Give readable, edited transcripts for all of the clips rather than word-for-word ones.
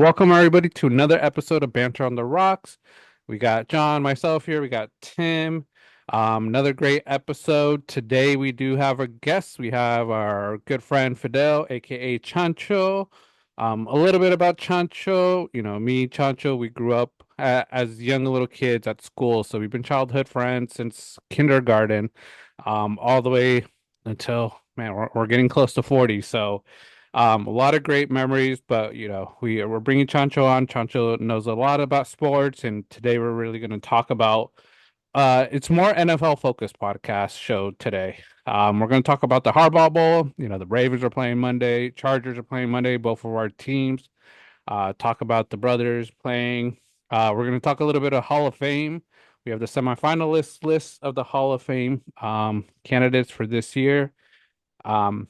Welcome everybody to another episode of Banter on the Rocks. We got John, myself here. We got Tim. Another great episode. Today we do have a guest. We have our good friend Fidel, aka Chancho. A little bit about Chancho. Me, Chancho, we grew up as young little kids at school, so we've been childhood friends since kindergarten, all the way until man, we're getting close to 40. So. A lot of great memories, but we're bringing Chancho on. Chancho knows a lot about sports, and today we're really going to talk about it's more NFL focused podcast show today. We're going to talk about the Harbaugh Bowl. The Ravens are playing Monday, Chargers are playing Monday, both of our teams. Talk about the brothers playing. We're going to talk a little bit of Hall of Fame. We have the semifinalist list of the Hall of Fame candidates for this year. Um,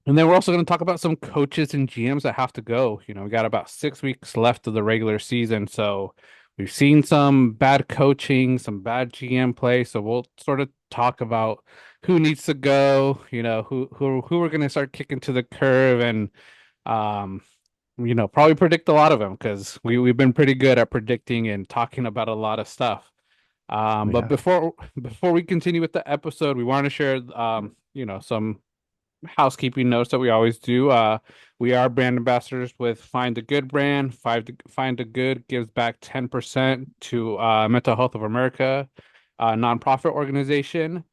and then we're also going to talk about some coaches and GMs that have to go. We got about 6 weeks left of the regular season. So we've seen some bad coaching, some bad GM play. So we'll sort of talk about who needs to go, who we're going to start kicking to the curve and, um, probably predict a lot of them because we've been pretty good at predicting and talking about a lot of stuff. But Yeah. before we continue with the episode, we want to share, some housekeeping notes that we always do. We are brand ambassadors with Find a Good brand. Find a Good gives back 10% to Mental Health of America, a nonprofit organization.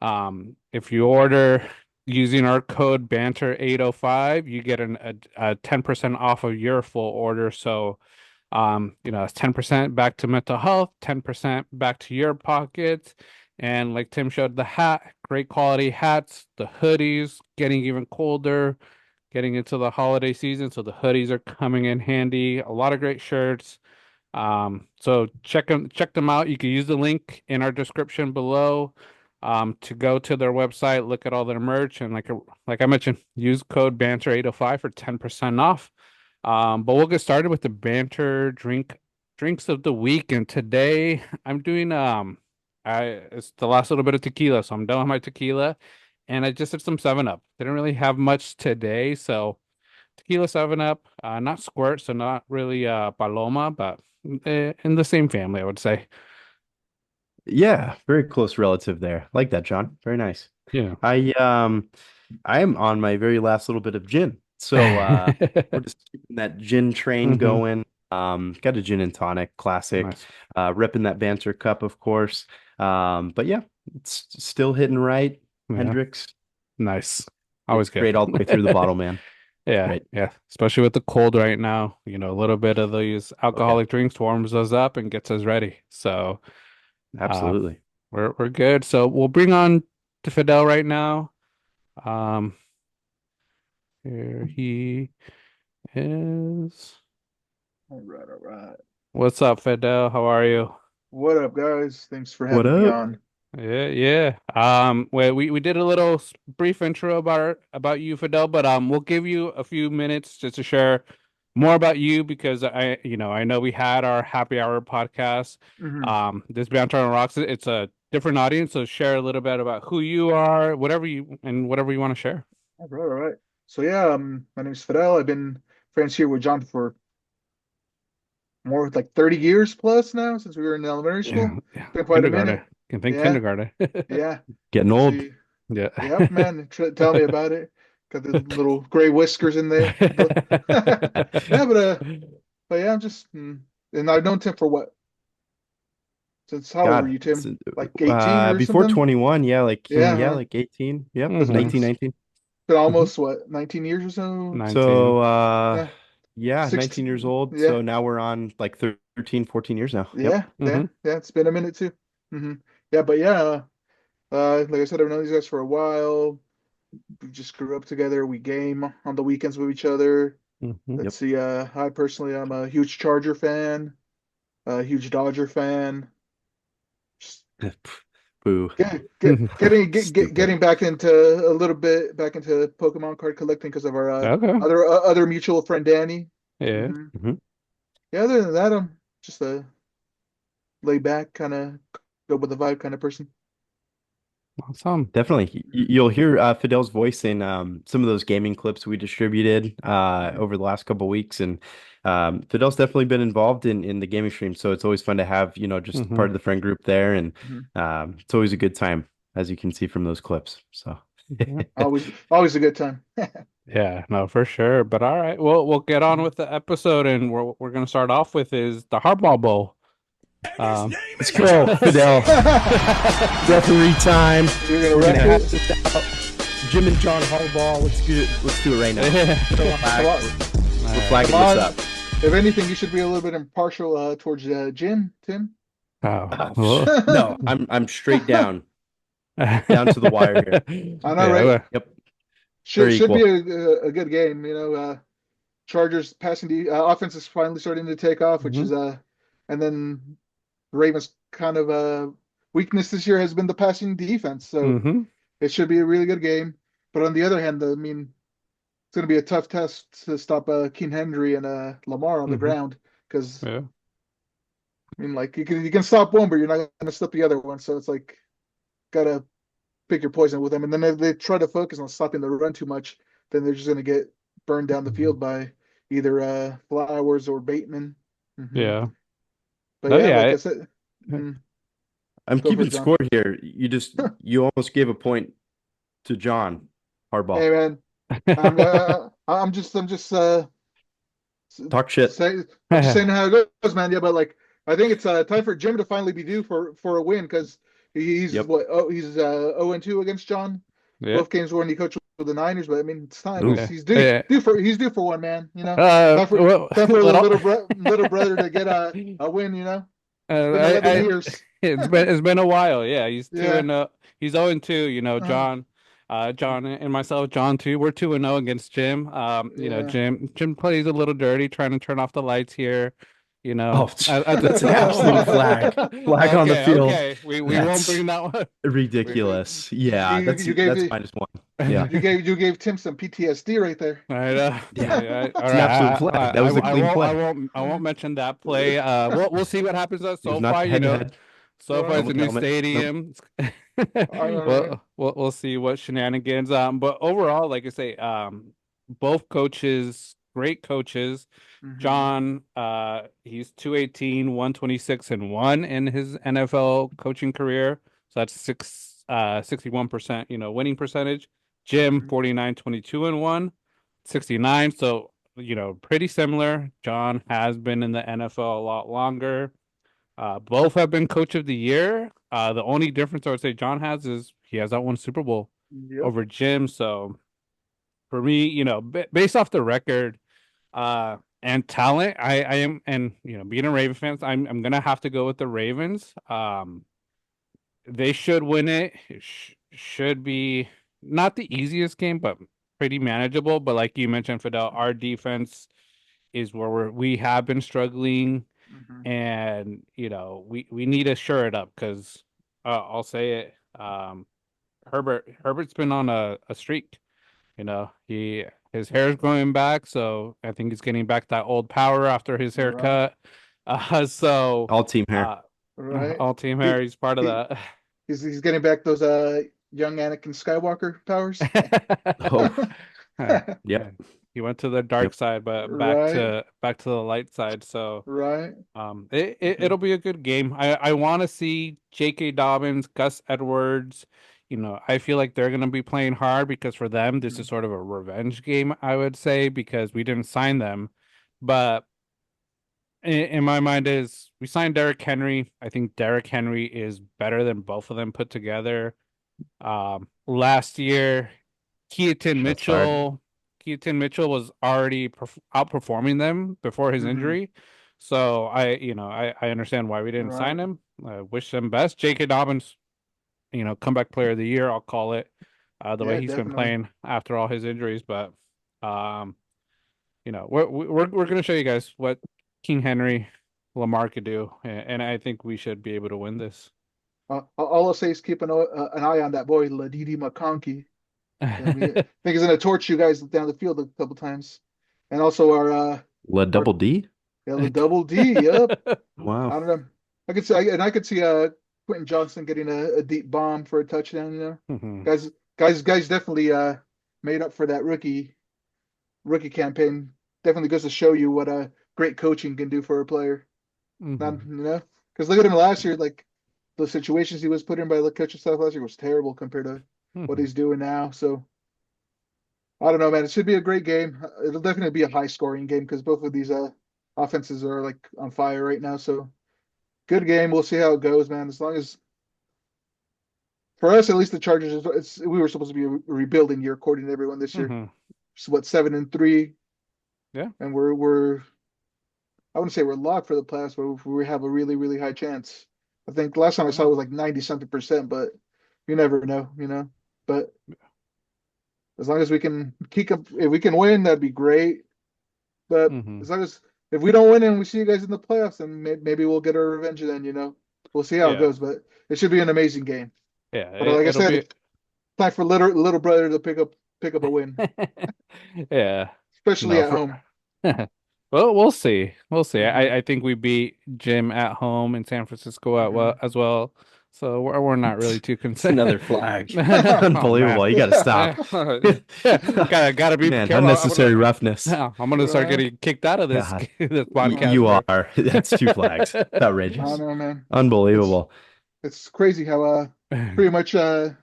If you order using our code Banter 805, you get a 10% off of your full order. So it's 10% back to mental health, 10% back to your pockets. And like Tim showed, the hat, great quality hats, the hoodies, getting even colder, getting into the holiday season. So the hoodies are coming in handy. A lot of great shirts. So check them out. You can use the link in our description below to go to their website, look at all their merch, and like I mentioned, use code Banter 805 for 10% off. But we'll get started with the banter drinks of the week. And today I'm doing I it's the last little bit of tequila, so I'm done with my tequila. And I just did some 7 Up. Didn't really have much today, so tequila 7 Up, not squirt, so not really Paloma, but in the same family, I would say. Yeah, very close relative there. Like that, John. Very nice. Yeah. I um I am on my very last little bit of gin. So we're just keeping that gin train hmm going. Got a gin and tonic classic. Nice. Repping that Banter cup, of course. But yeah, it's still hitting right. Yeah. Hendrix, Nice. Always good. straight all the way through the bottle, man. Yeah, Right. yeah. Especially with the cold right now, a little bit of these Oh yeah, alcoholic drinks warms us up and gets us ready. So, uh, absolutely. we're good. So we'll bring on to Fidel right now. Um, Here he is. All right, all right. What's up, Fidel? How are you? What up, guys? Thanks for What having me up? on. Yeah, yeah. Well, we did a little brief intro about you, Fidel, but we'll give you a few minutes just to share more about you because I know we had our happy hour podcast. Hmm. This Banter on Rocks, it's a different audience, so share a little bit about who you are, whatever you want to share. All right, all right. So yeah, my name is Fidel. I've been friends here with John for more like 30 years plus now since we were in elementary Yeah, school. yeah. Been quite a Kindergarten. minute. Can think Yeah, kindergarten. yeah. Getting old. See, Yeah. yep, man. Tell me about it. Got the little gray whiskers in there. Yeah, but yeah, I'm just and I've known Tim for what? Since how old were God, you, Tim? Like 18 or before something? 21, yeah, Yeah, yeah, huh? like 18. Yep, So it's been hmm 18, 19. been Hmm. almost what, 19 years or so?19. So, Yeah, yeah, 19 years 16. old. Yeah, So now we're on like 13, 14 years now. Yep. yeah, yeah, hmm yeah. It's been a minute too. Hmm. Yeah, but yeah, like I said, I've known these guys for a while. We just grew up together. We game on the weekends with each other. hmm Let's Yep. see. I personally, I'm a huge Charger fan, a huge Dodger fan. Just Boo. Stupid. getting back into a little bit back into Pokemon card collecting because of our Okay. other mutual friend Danny. Yeah. Hmm. Hmm. Yeah, other than that, I'm just a laid back kind of go with the vibe kind of person. Awesome. Definitely. You'll hear Fidel's voice in some of those gaming clips we distributed Mhm. over the last couple of weeks. And Fidel's definitely been involved in the gaming stream. So it's always fun to have, just Hmm. part of the friend group there. And Mhm. it's always a good time, as you can see from those clips. So Yeah. Always a good time. Yeah, no, for sure. But all right, we'll get on Mhm. with the episode, and we're gonna start off with is the Hardball Bowl. let's go, Fidel. Referee time. You're gonna We're gonna wreck have it. this out. Jim and John Harbaugh. Let's do it right now. Come on, We're flagging come on. this up. If anything, you should be a little bit impartial towards Jim, Tim. Oh, No, I'm straight down to the wire here. I know, right? yeah. Yep, very Should be equal. a good game. Chargers offense is finally starting to take off, which Hmm. is and then Ravens kind of weakness this year has been the passing defense. So Hmm. it should be a really good game. But on the other hand, I mean, it's going to be a tough test to stop King Henry and Lamar on the Hmm. ground because Yeah. I mean, like you can stop one, but you're not going to stop the other one. So it's like gotta pick your poison with them. And then if they try to focus on stopping the run too much, then they're just going to get burned down the Mhm. field by either Flowers or Bateman. Hmm. Yeah. But No, yeah, yeah. like I said, I'm go for keeping it, John. score here. You almost gave a point to John Harbaugh. Hey man, I'm just Talk shit. say I'm just saying how it goes, man. Yeah, but like I think it's time for Jim to finally be due for a win because he's Yep. what oh he's 0-2 against John. Yeah. Both games when he coached with the Niners, but I mean it's time. Ooh. He's Yeah. he's due for one, man. Well, Time for the little. little brother to get a win. It's been I 11 years. it's been a while. Yeah, he's two Yeah. and he's 0-2. Uh, John and myself, John too. We're 2-0 against Jim. yeah. Jim plays a little dirty, trying to turn off the lights here. Oh, At the that's an absolute flag. Flag on the Okay, field. okay. We won't That's bring that one. We, ridiculous. Yeah, You that's you gave that's the -1. Yeah. you gave Tim some PTSD right there. I know. Yeah. All It's an absolute right. flag. That was a clean play. I won't mention that play. We'll see what happens at It was not SoFi. the head-to-head. SoFi is a Right. Helmet to new helmet. Nope. stadium. I know, right? We'll see what shenanigans. But overall, like I say, both coaches, great coaches. Hmm. John, he's 218, 126 and 1 in his NFL coaching career. So that's 61%, winning percentage. Jim, Hmm. 49, 22 and 1, 69. So, pretty similar. John has been in the NFL a lot longer. Both have been coach of the year. The only difference I would say John has is he has that one Super Bowl Yep. over Jim. So for me, based off the record, and talent, I am, and being a Raven fan, I'm gonna have to go with the Ravens. They should win it. It should be not the easiest game, but pretty manageable. But like you mentioned, Fidel, our defense is where we have been struggling, Hmm. and we need to shore it up because I'll say it. Herbert's been on a streak. His hair's growing back, so I think he's getting back that old power after his Right. haircut. So All team hair. uh, Right. all team He, hair. He's part of he that. he's getting back those young Anakin Skywalker powers. Oh, Yeah, yep. he went to the dark Yep. side, but back Right. to back to the light side. So Right. it'll be a good game. I want to see J.K. Dobbins, Gus Edwards. I feel like they're gonna be playing hard because for them this is sort of a revenge game, I would say, because we didn't sign them. But in my mind is we signed Derrick Henry. I think Derrick Henry is better than both of them put together. Last year, Keaton Shots fired. Mitchell, Keaton Mitchell was already outperforming them before his Hmm. injury. So I understand why we didn't Right. sign him. I wish them best. J.K. Dobbins, comeback player of the year, I'll call it. The way Yeah, he's been definitely. playing after all his injuries, but um, we're gonna show you guys what King Henry Lamar could do, and I think we should be able to win this. All I'll say is keep an eye on that boy, Ladidi McConkey. I mean, I think he's gonna torch you guys down the field a couple times. And also Le our double D? yeah, the double D. Yep. I Wow. don't know. I could see and I could see Quentin Johnson getting a deep bomb for a touchdown. Mhm. Guys definitely made up for that rookie campaign. Definitely goes to show you what great coaching can do for a player. Not Mhm. because look at him last year, like the situations he was put in by the coaching staff last year was terrible compared to what Mhm. he's doing now. So I don't know, man. It should be a great game. It'll definitely be a high scoring game because both of these offenses are like on fire right now. So good game. We'll see how it goes, man. As long as for us, at least the Chargers, we were supposed to be a rebuilding year according to everyone this year. Mhm. So what, 7-3, Yeah. and we're I wouldn't say we're locked for the playoffs, but we have a really really high chance. I think last time I saw it was like 90 something percent, but you never know. But as long as we can keep up, if we can win, that'd be great. But Mhm. as long as if we don't win and we see you guys in the playoffs, then maybe we'll get our revenge then. We'll see how it Yeah. goes, but it should be an amazing game. Yeah. But like I It'll be. said, time for little brother to pick up a win, Yeah. especially at For home. well, we'll see. We'll see. Hmm I think we beat Jim at home in San Francisco at well hmm as well. So we're not really too It's concerned. another flag. Oh man. Unbelievable. You got to stop. Gotta be Man, careful. unnecessary roughness. I'm gonna start Uh, getting kicked out of this God, this uh, podcast you for are. That's two flags. It's I outrageous. don't know, man. It's Unbelievable. it's crazy how pretty much during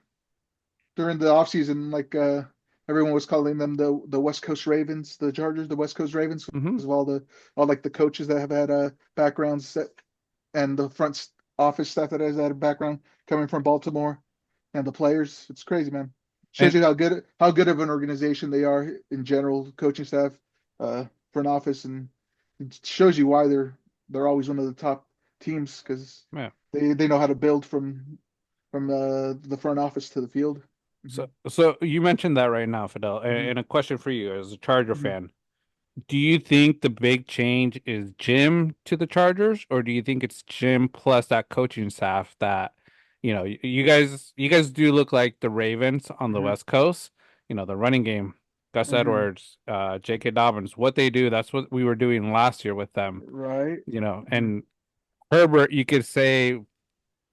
the offseason, like everyone was calling them the West Coast Ravens, the Chargers, the West Coast Ravens, hmm because of all like the coaches that have had backgrounds set and the office staff that has had a background coming from Baltimore and the players. It's crazy, man. Shows And you how good of an organization they are in general, coaching staff, front office, and it shows you why they're always one of the top teams because yeah. they know how to build from the front office to the field. Hmm So you mentioned that right now, Fidel. hmm And a question for you as a Charger hmm fan. Do you think the big change is Jim to the Chargers, or do you think it's Jim plus that coaching staff that, you guys do look like the Ravens on the hmm West Coast, the running game, Gus hmm Edwards, J.K. Dobbins, what they do, that's what we were doing last year with them, Right. hmm and Herbert, you could say,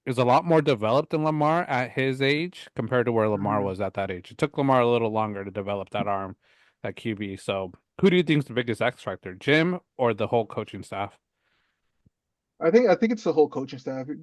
is a lot more developed than Lamar at his age compared to where Lamar hmm was at that age. It took Lamar a little longer to develop that arm, that QB. So, who do you think is the biggest X factor, Jim or the whole coaching staff? I think it's the whole coaching staff. I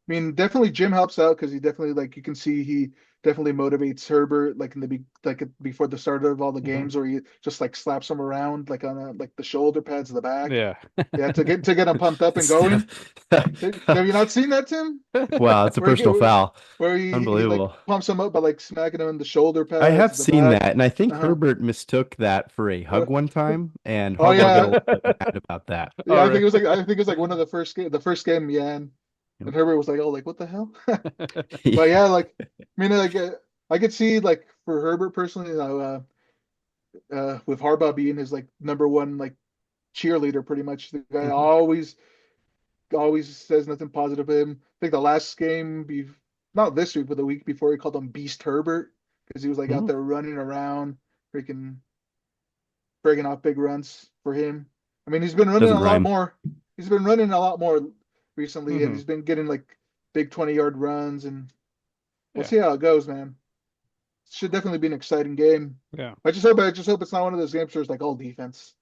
mean, definitely Jim helps out because he definitely like you can see he definitely motivates Herbert like in the be like before the start of all the Hmm games, or he just like slaps him around like on like the shoulder pads of the back. Yeah. Yeah, to get him pumped up and going. Have you not seen that, Tim? Wow, it's a Where he get, personal foul. where he like Unbelievable. pumps him up by like smacking him in the shoulder I pads, have the seen back. that, and I think Uh-huh. Herbert mistook that for a Uh, hug one time, and oh Harbaugh got a yeah, little bit mad about that. yeah. All I think right. it was like one of the first game, yeah. And Herbert was like, "Oh, like what the hell?" But Yeah. yeah, like I mean, like I could see like for Herbert personally, with Harbaugh being his like number one like cheerleader, pretty much the guy Mhm. always says nothing positive of him. I think the last game, not this week, but the week before, he called him Beast Herbert because he was like out Mhm. there running around, freaking breaking off big runs for him. I mean, he's been running Doesn't a lot rhyme. more. He's been running a lot more recently, and Mhm. he's been getting like big 20-yard runs, and we'll Yeah. see how it goes, man. Should definitely be an exciting game. Yeah. I just hope it's not one of those games where it's like all defense.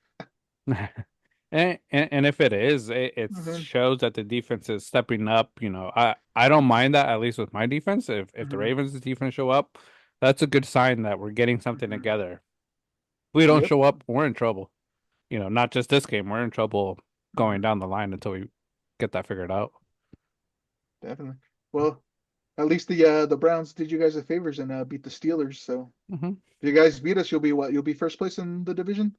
And if it is, it hmm shows that the defense is stepping up. I don't mind that, at least with my defense. If the hmm Ravens' defense show up, that's a good sign that we're getting something hmm together. If we don't Yep. show up, we're in trouble. Not just this game, we're in trouble going hmm down the line until we get that figured out. Definitely. Well, at least the Browns did you guys a favors and beat the Steelers. So Hmm if you guys beat us, you'll be what? You'll be first place in the division.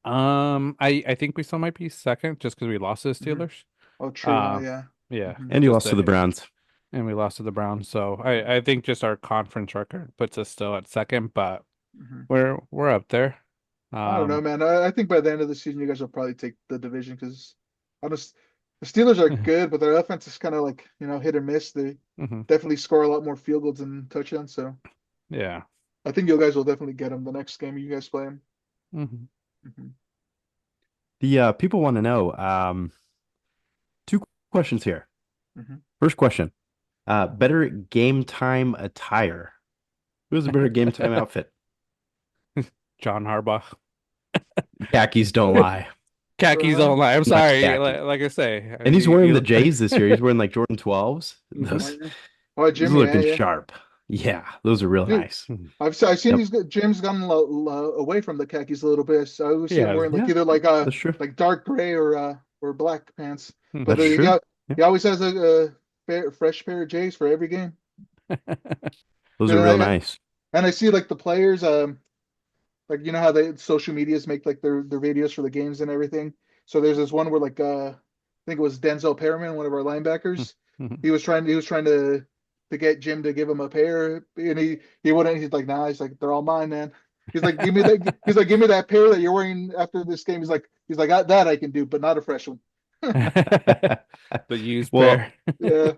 I think we still might be second just because we lost to the hmm Steelers. Oh, true. Huh? Um, Yeah. yeah, hmm And you just lost to the Browns. and we lost to the Browns. So I think just our conference record puts us still at second, but hmm we're up there. I don't know, Um, man. I think by the end of the season, you guys will probably take the division because honest, the Steelers are good, but their offense is kind of like hit or miss. They mhm, definitely score a lot more field goals and touchdowns. So yeah. I think you guys will definitely get them the next game you guys play them. hmm hmm The people want to know two questions here. hmm First question. Better game time attire. Who has a better game time outfit? John Harbaugh. Khakis don't lie. Khakis Uh-huh. don't lie. I'm Nice sorry. khakis. Like I say, And he's wearing the J's this year. He's wearing like Jordan 12s. Mhm. Oh, Those, yeah. Oh, those are Jimmy, yeah, looking yeah. sharp. Yeah, those are real Dude, nice. I've seen Yep. he's got Jim's gotten away from the khakis a little bit. So I always see him Yeah. wearing like Yeah, either that's true. like dark gray or black pants. But That's yeah, true. Yeah, he always has a fresh pair of J's for every game. those And are real I nice. and I see like the players like you know how they social medias make like their videos for the games and everything. So there's this one where like I think it was Denzel Perriman, one of our linebackers. He was trying to get Jim to give him a pair, and he wouldn't. He's like, nah. He's like, they're all mine, man. He's like, give me that. He's like, give me that pair that you're wearing after this game. He's like, that I can do, but not a fresh one. The used Well, pair. Yeah.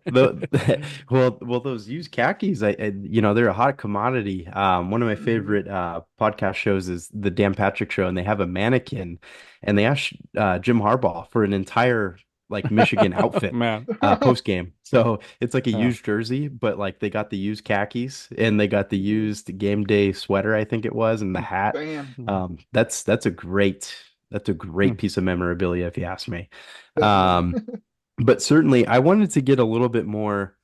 well, those used khakis, they're a hot commodity. One of my Mhm. favorite podcast shows is the Dan Patrick Show, and they have a mannequin, and they asked Jim Harbaugh for an entire like Michigan outfit Man. post game. So it's like a Yeah. used jersey, but like they got the used khakis and they got the used game day sweater, I think it was, and the hat. Damn. That's a great piece of memorabilia, if you ask me. Definitely. Um, but certainly, I wanted to get a little bit more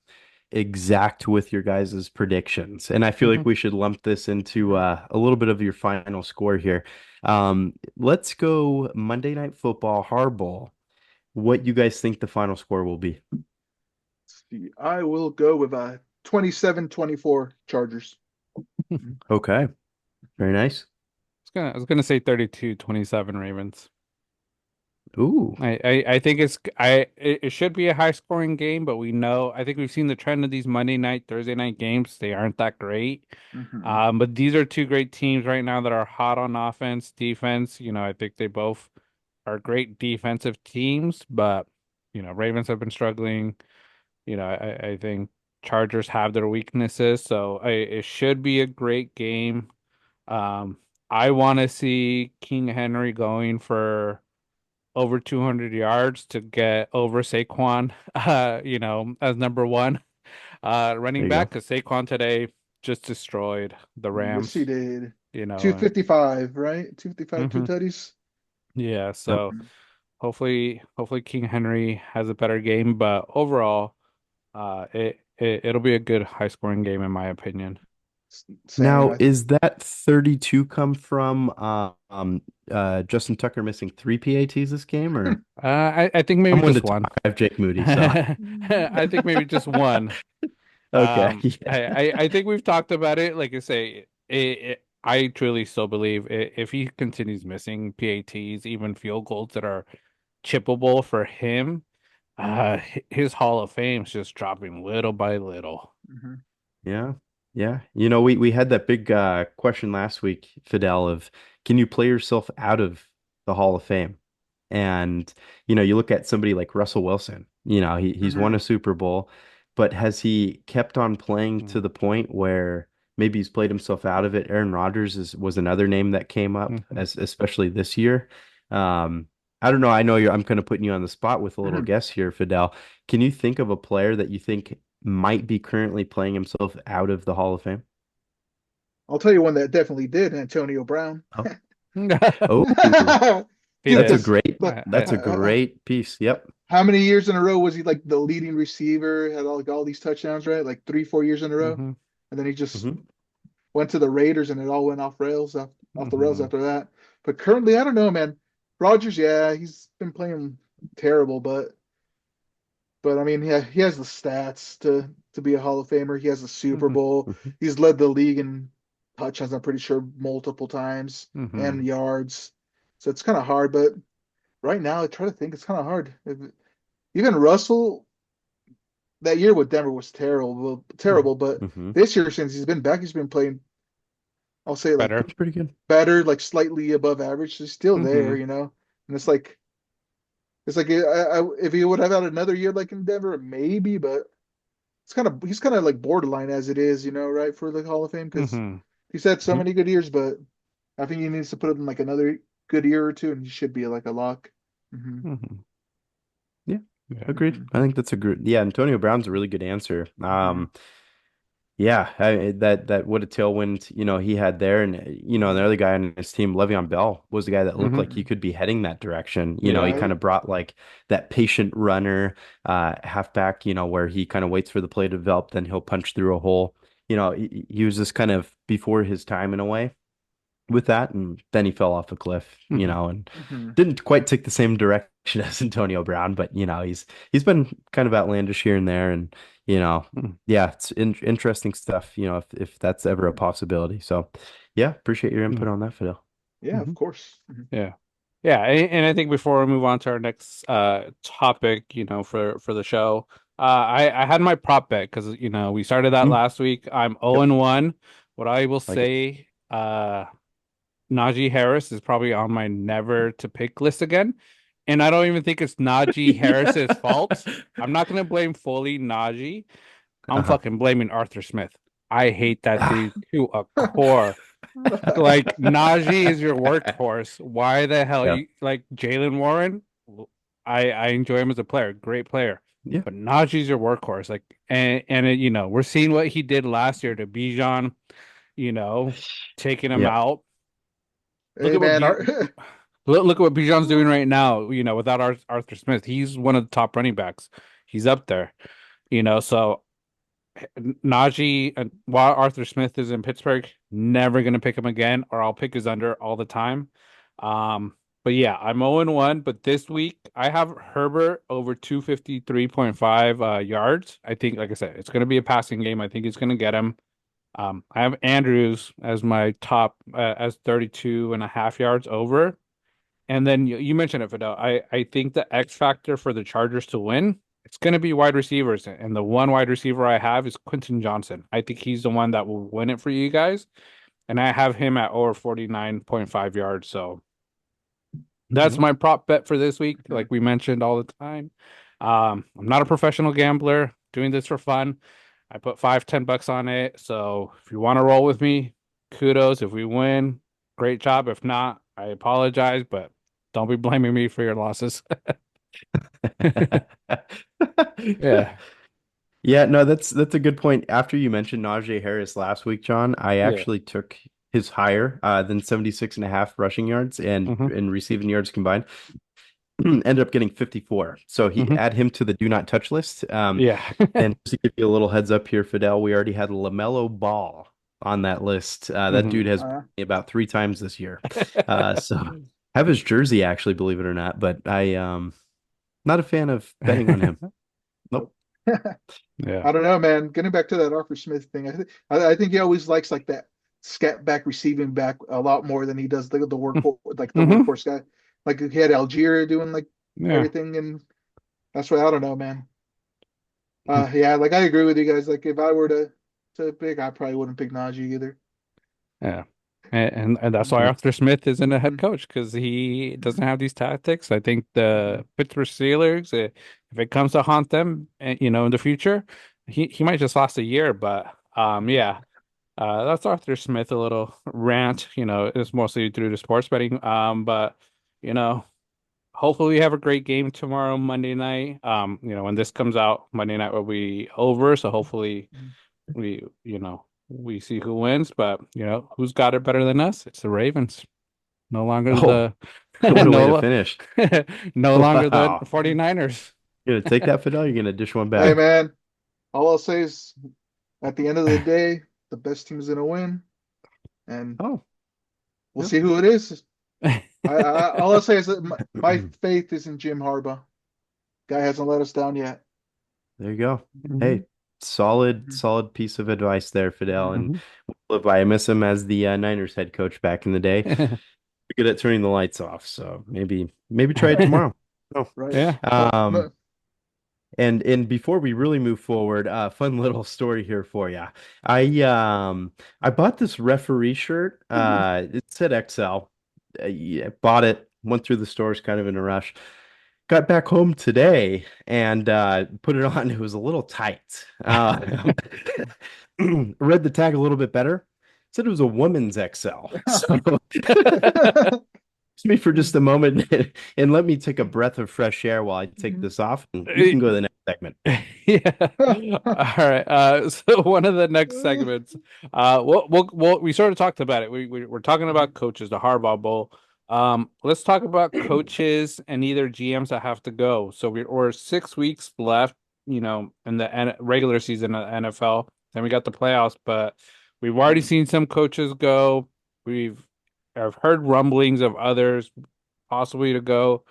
exact with your guys' predictions, and I feel like we should lump this into a little bit of your final score here. Let's go Monday Night Football, Harbaugh. What you guys think the final score will be? See, I will go with 27-24 Chargers. Okay, very nice. I was gonna say 32-27 Ravens. Ooh, I think it should be a high scoring game, but I think we've seen the trend of these Monday night, Thursday night games. They aren't that great. Hmm. But these are two great teams right now that are hot on offense, defense. I think they both are great defensive teams, but Ravens have been struggling. I think Chargers have their weaknesses, so it should be a great game. Um, I want to see King Henry going for over 200 yards to get over Saquon, as number one there running you go. back, because Saquon today just destroyed the Yes, he Rams, did. you know. 255, right? 255, two Mhm. tutties. Yeah, Yep. so hopefully King Henry has a better game, but overall, it'll be a good high scoring game in my opinion. Same. Now, is that 32 come from Justin Tucker missing three PATs this game, or I think maybe I'm one to just one. talk. I have Jake Moody, so I think maybe just one. okay. I think we've talked about it. Like I say, I truly still believe if he continues missing PATs, even field goals that are chippable for him, his Hall of Fame's just dropping little by little. Mhm. Yeah. Yeah. We had that big question last week, Fidel, of can you play yourself out of the Hall of Fame? And you look at somebody like Russell Wilson, he's won Mhm. a Super Bowl, but has he kept on playing to Mm, the point where maybe he's played himself out of it? Aaron Rodgers was another name that came up mhm. as especially this year. Um, I don't know. I know I'm kind of putting you on the spot with a little Mhm. guess here, Fidel. Can you think of a player that you think might be currently playing himself out of the Hall of Fame? I'll tell you one that definitely did, Antonio Brown. Oh, oh, He Dude, that's a did. because great I, that's a great piece. Yep. how many years in a row was he like the leading receiver, had all these touchdowns, right? Like 3, 4 years in a row. mhm, And then he just Hmm. went to the Raiders and it all went off the rails mhm, after that. But currently, I don't know, man. Rodgers, yeah, he's been playing terrible, but I mean, yeah, he has the stats to be a Hall of Famer. He has the Super mhm, Bowl. Hmm. He's led the league in touchdowns, I'm pretty sure, multiple times and mhm, yards. So it's kind of hard, but right now I try to think it's kind of hard. Even Russell that year with Denver was terrible, terrible, but Hmm. this year since he's been back, he's been playing, I'll say like better. That's pretty good. better, like slightly above average. He's still there, Mhm, And it's like if he would have had another year like in Denver, maybe, but he's kind of like borderline as it is, right, for the Hall of Fame because mhm, he's had so Hmm. many good years, but I think he needs to put in like another good year or two, and he should be like a lock. Hmm. Hmm. Yeah. Yeah. Agreed. I think that's a good. Yeah, Antonio Brown's a really good answer. Mhm. Yeah, that what a tailwind, he had there, and the other guy on his team, Le'Veon Bell, was the guy that looked Hmm. like he could be heading that direction. He Yeah. kind Right. of brought like that patient runner, halfback, where he kind of waits for the play to develop, then he'll punch through a hole. He was just kind of before his time in a way with that, and then he fell off a cliff, Hmm. and Mhm. didn't quite take the same direction as Antonio Brown, but he's been kind of outlandish here and there, and yeah, it's interesting stuff, if that's ever a possibility. So, yeah, appreciate your input on that, Fidel. Yeah, of Hmm. course. Mhm. Yeah. Yeah, and I think before we move on to our next topic, for the show, I had my prop bet because we started that Mm, last week. I'm 0 yep, and 1. What I will like it. say, Najee Harris is probably on my never to pick list again. And I don't even think it's Najee Harris's fault. I'm not gonna blame fully Najee. I'm Uh-huh. fucking blaming Arthur Smith. I hate that dude to a core. Like Najee is your workhorse. Why the hell Yeah, you like Jalen Warren? I enjoy him as a player, great player. yeah, But Najee's your workhorse. Like and it, we're seeing what he did last year to Bijan, you know, taking him yeah. out. Look Hey, at what man. B look at what Bijan's doing right now, without Arthur Smith. He's one of the top running backs. He's up there, so Najee, while Arthur Smith is in Pittsburgh, never gonna pick him again, or I'll pick his under all the time. But yeah, I'm 0-1, but this week I have Herbert over 253.5 yards. I think, like I said, it's gonna be a passing game. I think it's gonna get him. I have Andrews as my top as 32 and a half yards over. And then you mentioned it, Fidel. I think the X factor for the Chargers to win, it's going to be wide receivers. And the one wide receiver I have is Quentin Johnson. I think he's the one that will win it for you guys. And I have him at over 49.5 yards. So that's Mhm. my prop bet for this week, Mhm. like we mentioned all the time. I'm not a professional gambler, doing this for fun. I put 5, 10 bucks on it. So if you want to roll with me, kudos. If we win, great job. If not, I apologize, but don't be blaming me for your losses. Yeah. Yeah, no, that's a good point. After you mentioned Najee Harris last week, John, I Yeah. actually took his higher than 76 and a half rushing yards and Hmm. receiving yards combined. Ended up getting 54. So he Hmm. add him to the do not touch list. Yeah. And just to give you a little heads up here, Fidel, we already had LaMelo Ball on that list. That Hmm. dude has Uh, about 3 times this year. So I have his jersey actually, believe it or not, but I not a fan of betting on him. Nope. nope. Yeah. I don't know, man. Getting back to that Arthur Smith thing, I think he always likes like that scat back receiving back a lot more than he does the Hmm. workhorse guy. Like he had Algier doing like Yeah. everything, and that's why I don't know, man. Yeah, like I agree with you guys. Like if I were to pick, I probably wouldn't pick Najee either. Yeah. And that's why Yeah. Arthur Smith isn't a head Mhm. coach because he doesn't have these tactics. I think Mhm. the Pittsburgh Steelers, if it comes to haunt them, in the future, he might just last a year. But yeah, that's Arthur Smith a little rant. It's mostly through the sports betting. But you know, hopefully we have a great game tomorrow, Monday night. When this comes out, Monday night will be over. So hopefully we see who wins, but who's got it better than us? It's the Ravens. No longer Oh, the what a way to no finish. no longer the Wow. 49ers. You gonna take that, Fidel? You're gonna dish one Hey, back. man. All I'll say is, at the end of the day, the best team is gonna win, and Oh, we'll yeah. see who it is. All I'll say is that my faith is in Jim Harbaugh. Guy hasn't let us down yet. There you go. Mhm. Hey, solid, Mhm. solid piece of advice there, Fidel. Mhm. And Mhm. we'll live by. I miss him as the Niners head coach back in the day. Good at turning the lights off. So maybe try it tomorrow. Oh, Right. Yeah. um, and before we really move forward, fun little story here for you. I bought this referee shirt. It said XL. Yeah, bought it. Went through the stores kind of in a rush. Got back home today and put it on. It was a little tight. Read the tag a little bit better. Said it was a woman's XL. So me for just a moment and let me take a breath of fresh air while I take this off, and you can go to the next segment. Yeah. All right. So one of the next segments, we sort of talked about it. We're talking about coaches, the Harbaugh Bowl. Let's talk about coaches and either GMs that have to go. So we're 6 weeks left, in the regular season of the NFL. Then we got the playoffs, but we've already seen some coaches go. I've heard rumblings of others possibly to go.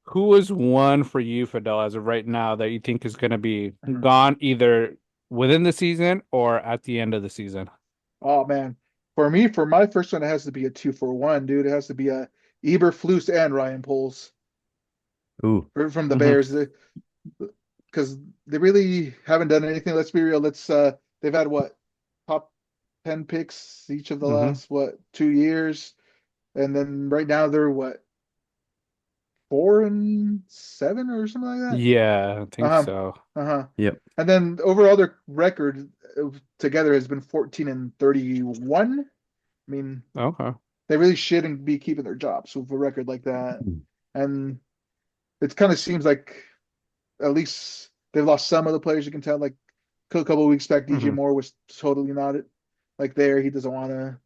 Who is one for you, Fidel, as of right now that you think is going to be Mhm. gone either within the season or at the end of the season? Oh man, for me, for my first one, it has to be a 2-for-1, dude. It has to be a Eberflus and Ryan Poles Ooh. from the Hmm. Bears, because they really haven't done anything. Let's be real. They've had what, top 10 picks each of the Hmm. last what 2 years, and then right now they're what, 4-7 or something like that. Yeah, I think Uh-huh. so. Uh-huh. Yep. And then overall their record together has been 14-31. I mean, Okay. they really shouldn't be keeping their jobs with a record like that. And it kind of seems like at least they've lost some of the players. You can tell, like a couple of weeks back, DJ Hmm. Moore was totally not it. Like there, he doesn't want to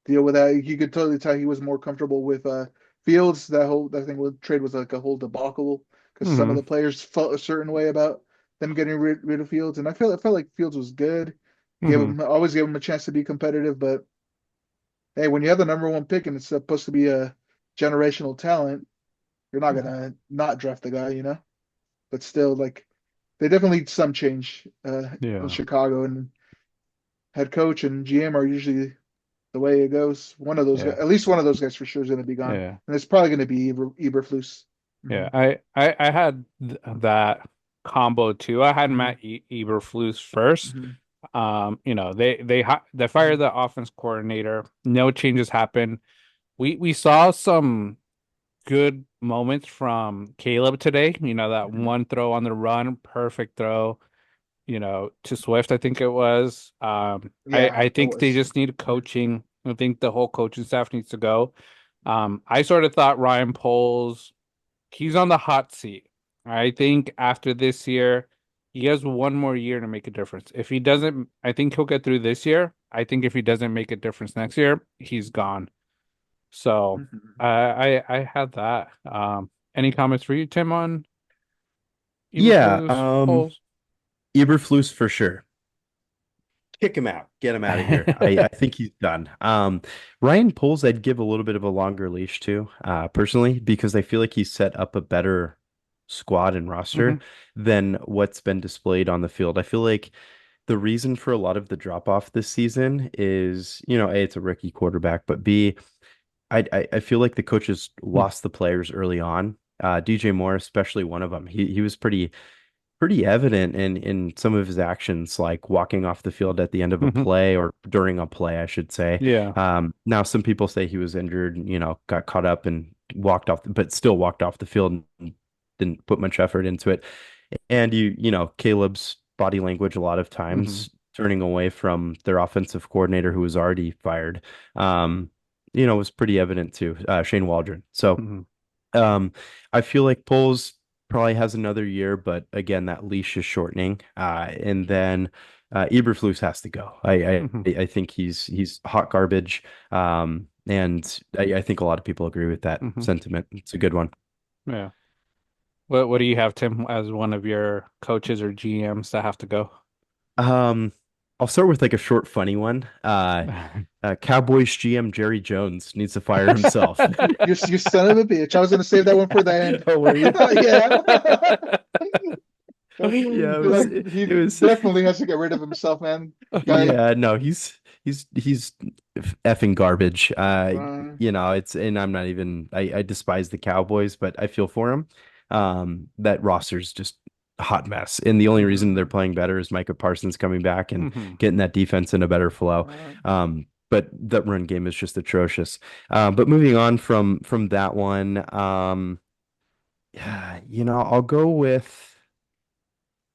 deal with that. You could totally tell he was more comfortable with Fields. That thing with trade was like a whole debacle because some of Hmm. the players felt a certain way about them getting rid of Fields, and I felt like Fields was good. Hmm. Always gave him a chance to be competitive, but hey, when you have the number one pick and it's supposed to be a generational talent, you're not gonna not draft the guy. But still, like they definitely need some change in Yeah. Chicago, and head coach and GM are usually the way it goes. One of those guys, Yeah. at least one of those guys for sure is gonna be gone, Yeah. and it's probably gonna be Eberflus. Yeah. Hmm. I had that combo too. I had Hmm. Matt Eberflus first. Hmm. They fired Hmm. the offense coordinator. No changes happened. We saw some good moments from Caleb today. That Hmm. one throw on the run, perfect throw, to Swift, I think it was. I Yeah, it think they was. just need Hmm. coaching. I think the whole coaching staff needs to go. I sort of thought Ryan Poles, he's on the hot seat. I think after this year, he has one more year to make a difference. If he doesn't, I think he'll get through this year. I think if he doesn't make a difference next year, he's gone. So Hmm. I had that. Any comments for you, Tim, on Yeah. Eberflus polls? Eberflus for sure. Kick him out. Get him out of here. I think he's done. Ryan Poles, I'd give a little bit of a longer leash to, personally, because I feel like he's set up a better squad and roster Hmm. than what's been displayed on the field. I feel like the reason for a lot of the drop off this season is, A, it's a rookie quarterback, but B, I feel like the coaches lost the players early on. DJ Moore, especially one of them. He was pretty evident in some of his actions, like walking off the field at the end of a Hmm. play or during a play, I should say. Yeah. Now some people say he was injured, got caught up and walked off, but still walked off the field and didn't put much effort into it. And Caleb's body language a lot of Hmm. times turning away from their offensive coordinator who was already fired, was pretty evident too, Shane Waldron. So Hmm. um, I feel like Poles probably has another year, but again, that leash is shortening. And then Eberflus has to go. Hmm. I think he's hot garbage. And I think a lot of people agree with that Hmm. sentiment. It's a good one. Yeah. What do you have, Tim, as one of your coaches or GMs that have to go? Um, I'll start with like a short, funny one. Cowboys GM Jerry Jones needs to fire himself. You son of a bitch! I was gonna save that one for the end. Oh, were you? Yeah. Yeah, He it was definitely has to get rid of himself, man. Guy, yeah, no, he's effing garbage. uh, It's and I'm not even I despise the Cowboys, but I feel for him. That roster's just a hot mess. And the only reason they're mhm. playing better is Micah Parsons coming back and Hmm. getting that defense in a better flow. Uh, But that run game is just atrocious. But moving on from that one, yeah,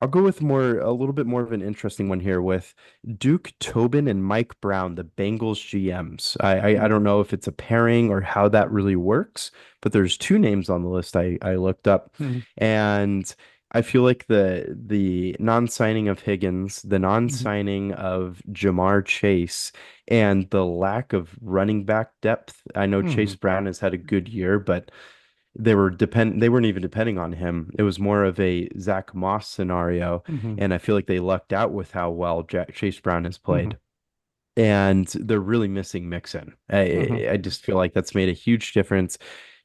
I'll go with a little bit more of an interesting one here with Duke Tobin and Mike Brown, the Bengals GMs. I don't know if it's a pairing or how that really works, but there's two names on the list I looked up, Mhm. and I feel like the non-signing of Higgins, the Mhm. non-signing of Jamar Chase, and the lack of running back depth. I know Chase Mhm. Brown has had a good year, but they weren't even depending on him. It was more of a Zach Moss scenario, Mhm. and I feel like they lucked out with how well Chase Brown has Mhm. played. And they're really missing Mixon. Mhm. I just feel like that's made a huge difference.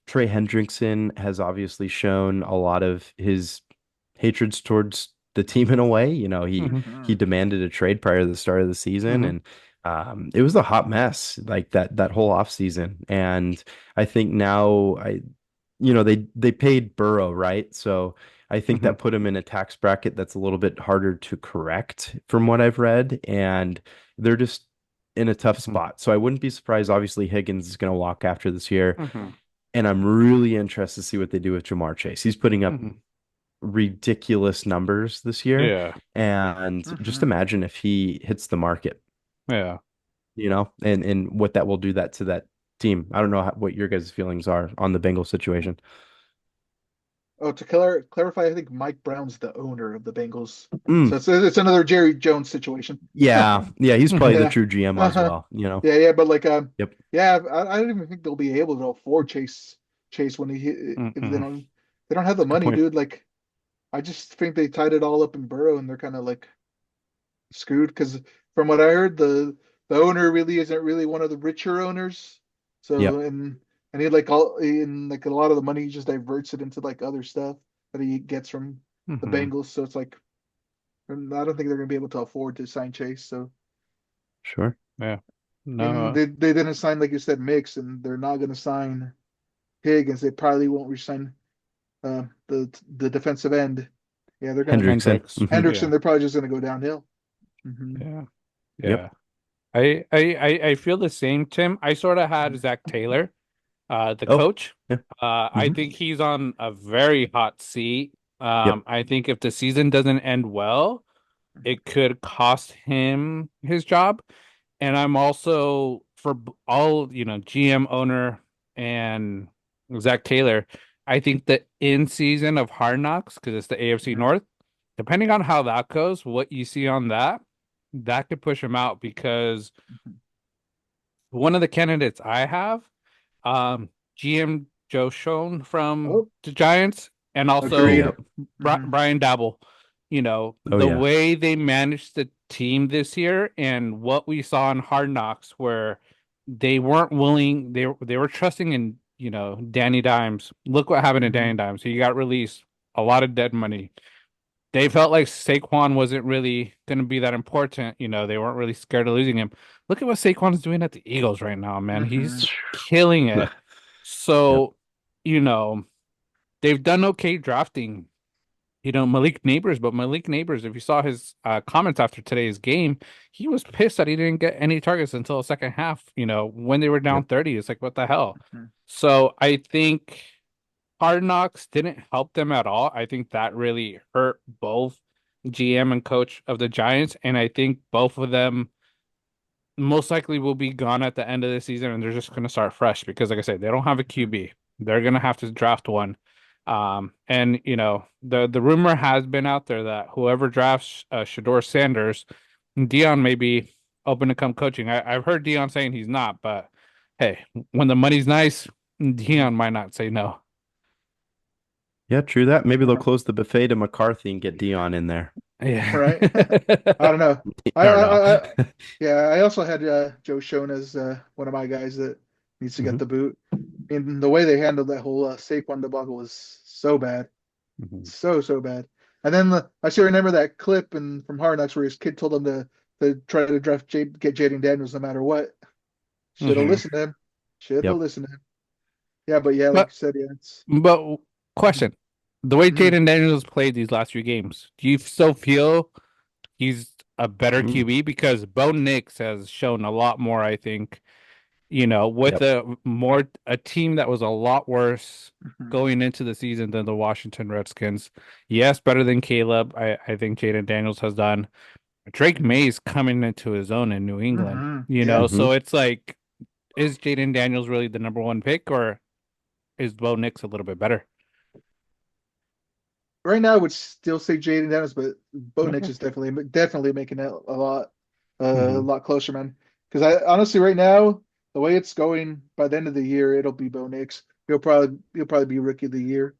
Trey Hendrickson has obviously shown a lot of his hatreds towards the team in a way. You know, Mhm. he demanded a trade prior to the start of the season, Mhm. and it was a hot mess like that whole off season. And I think now they paid Burrow, right? So I think Mhm. that put him in a tax bracket that's a little bit harder to correct from what I've read, and they're just in a tough Mhm. spot. So I wouldn't be surprised. Obviously, Higgins is going to walk after this year, Mhm. and I'm really interested to see what they do with Jamar Chase. He's putting up Mhm. ridiculous numbers this year, Yeah. and just Hmm. imagine if he hits the market, Yeah. and what that will do that to that team. I don't know what your guys' feelings are on the Bengals situation. Oh, to clarify, I think Mike Brown's the owner of the Bengals, so Mm, it's another Jerry Jones situation. yeah, yeah, he's probably the Mhm. Yeah. true GM as Uh-huh. well. Yeah, but like Yep. yeah, I don't even think they'll be able to afford Chase when if Mhm. they don't have the Good money, point. dude. Like I just think they tied it all up in Burrow and they're kind of like screwed because from what I heard, the owner really isn't really one of the richer owners. So Yep. and he like all in like a lot of the money he just diverts it into like other stuff that he gets from the Mhm. Bengals. So it's like and I don't think they're gonna be able to afford to sign Chase. So Sure. Yeah. and No. they didn't sign like you said Mix, and they're not gonna sign Higgins. They probably won't resign the defensive end. Yeah, they're gonna Hendrickson. Hendricks. Hendrickson. Yeah. They're probably just gonna go downhill. Hmm. Yeah. Yep. Yeah. I feel the same, Tim. I sort of had Zach Taylor, the Oh, coach. yeah. I Hmm. think he's on a very hot seat. Yep. I think if the season doesn't end well, it could cost him his job. And I'm also for all, GM owner and Zach Taylor. I think the in season of Hard Knocks, because it's the AFC North, depending on how that goes, what you see on that, that could push him out because one of the candidates I have, GM Joe Schoen from Oh, the Giants, and also agreed. Yep. Hmm. Brian Dabble. Oh The yeah. way they managed the team this year and what we saw in Hard Knocks, where they weren't willing, they were trusting in, Danny Dimes. Look what happened to Hmm. Danny Dimes. He got released, a lot of dead money. They felt like Saquon wasn't really going to be that important. They weren't really scared of losing him. Look at what Saquon's doing at the Eagles right now, man. Hmm. He's killing it. Yep. So, you know, they've done okay drafting, Malik Neighbors, but Malik Neighbors, if you saw his comments after today's game, he was pissed that he didn't get any targets until the second half, when they were down Yep. 30. It's like, what the hell? Hmm. So I think Hard Knocks didn't help them at all. I think that really hurt both GM and coach of the Giants, and I think both of them most likely will be gone at the end of the season, and they're just going to start fresh because, like I said, they don't have a QB. They're going to have to draft one. And the rumor has been out there that whoever drafts Shador Sanders, Dion may be open to come coaching. I've heard Dion saying he's not, but hey, when the money's nice, Dion might not say no. Yeah, true that. Maybe they'll Uh, close the buffet to McCarthy and get Dion in there. Yeah. right. I don't know. You never know. Yeah, I also had Joe Schoen as one of my guys that needs to get Hmm. the boot. And the way they handled that whole Saquon debacle was so bad, Mhm. so bad. And then I still remember that clip and from Hard Knocks where his kid told him to try to get Jaden Daniels no matter what. Should have Mhm. listened to him. Should have Yep. listened to him. Yeah, but yeah, like But you said, yeah, it's but question: the way mhm. Jaden Daniels played these last few games, do you still feel he's a better Mm. QB? Because Bo Nix has shown a lot more, I think, with Yep. a team that was a lot worse Mhm. going into the season than the Washington Redskins. Yes, better than Caleb. I think Jaden Daniels has done. Drake May's coming into his own in New England, Yeah. so Hmm. it's like, is Jaden Daniels really the number one pick, or is Bo Nix a little bit better? Right now, I would still say Jaden Daniels, but Bo Nix Okay. is definitely making it a Hmm. lot closer, man. Because I honestly, right now, the way it's going, by the end of the year, it'll be Bo Nix. He'll probably be rookie of the year.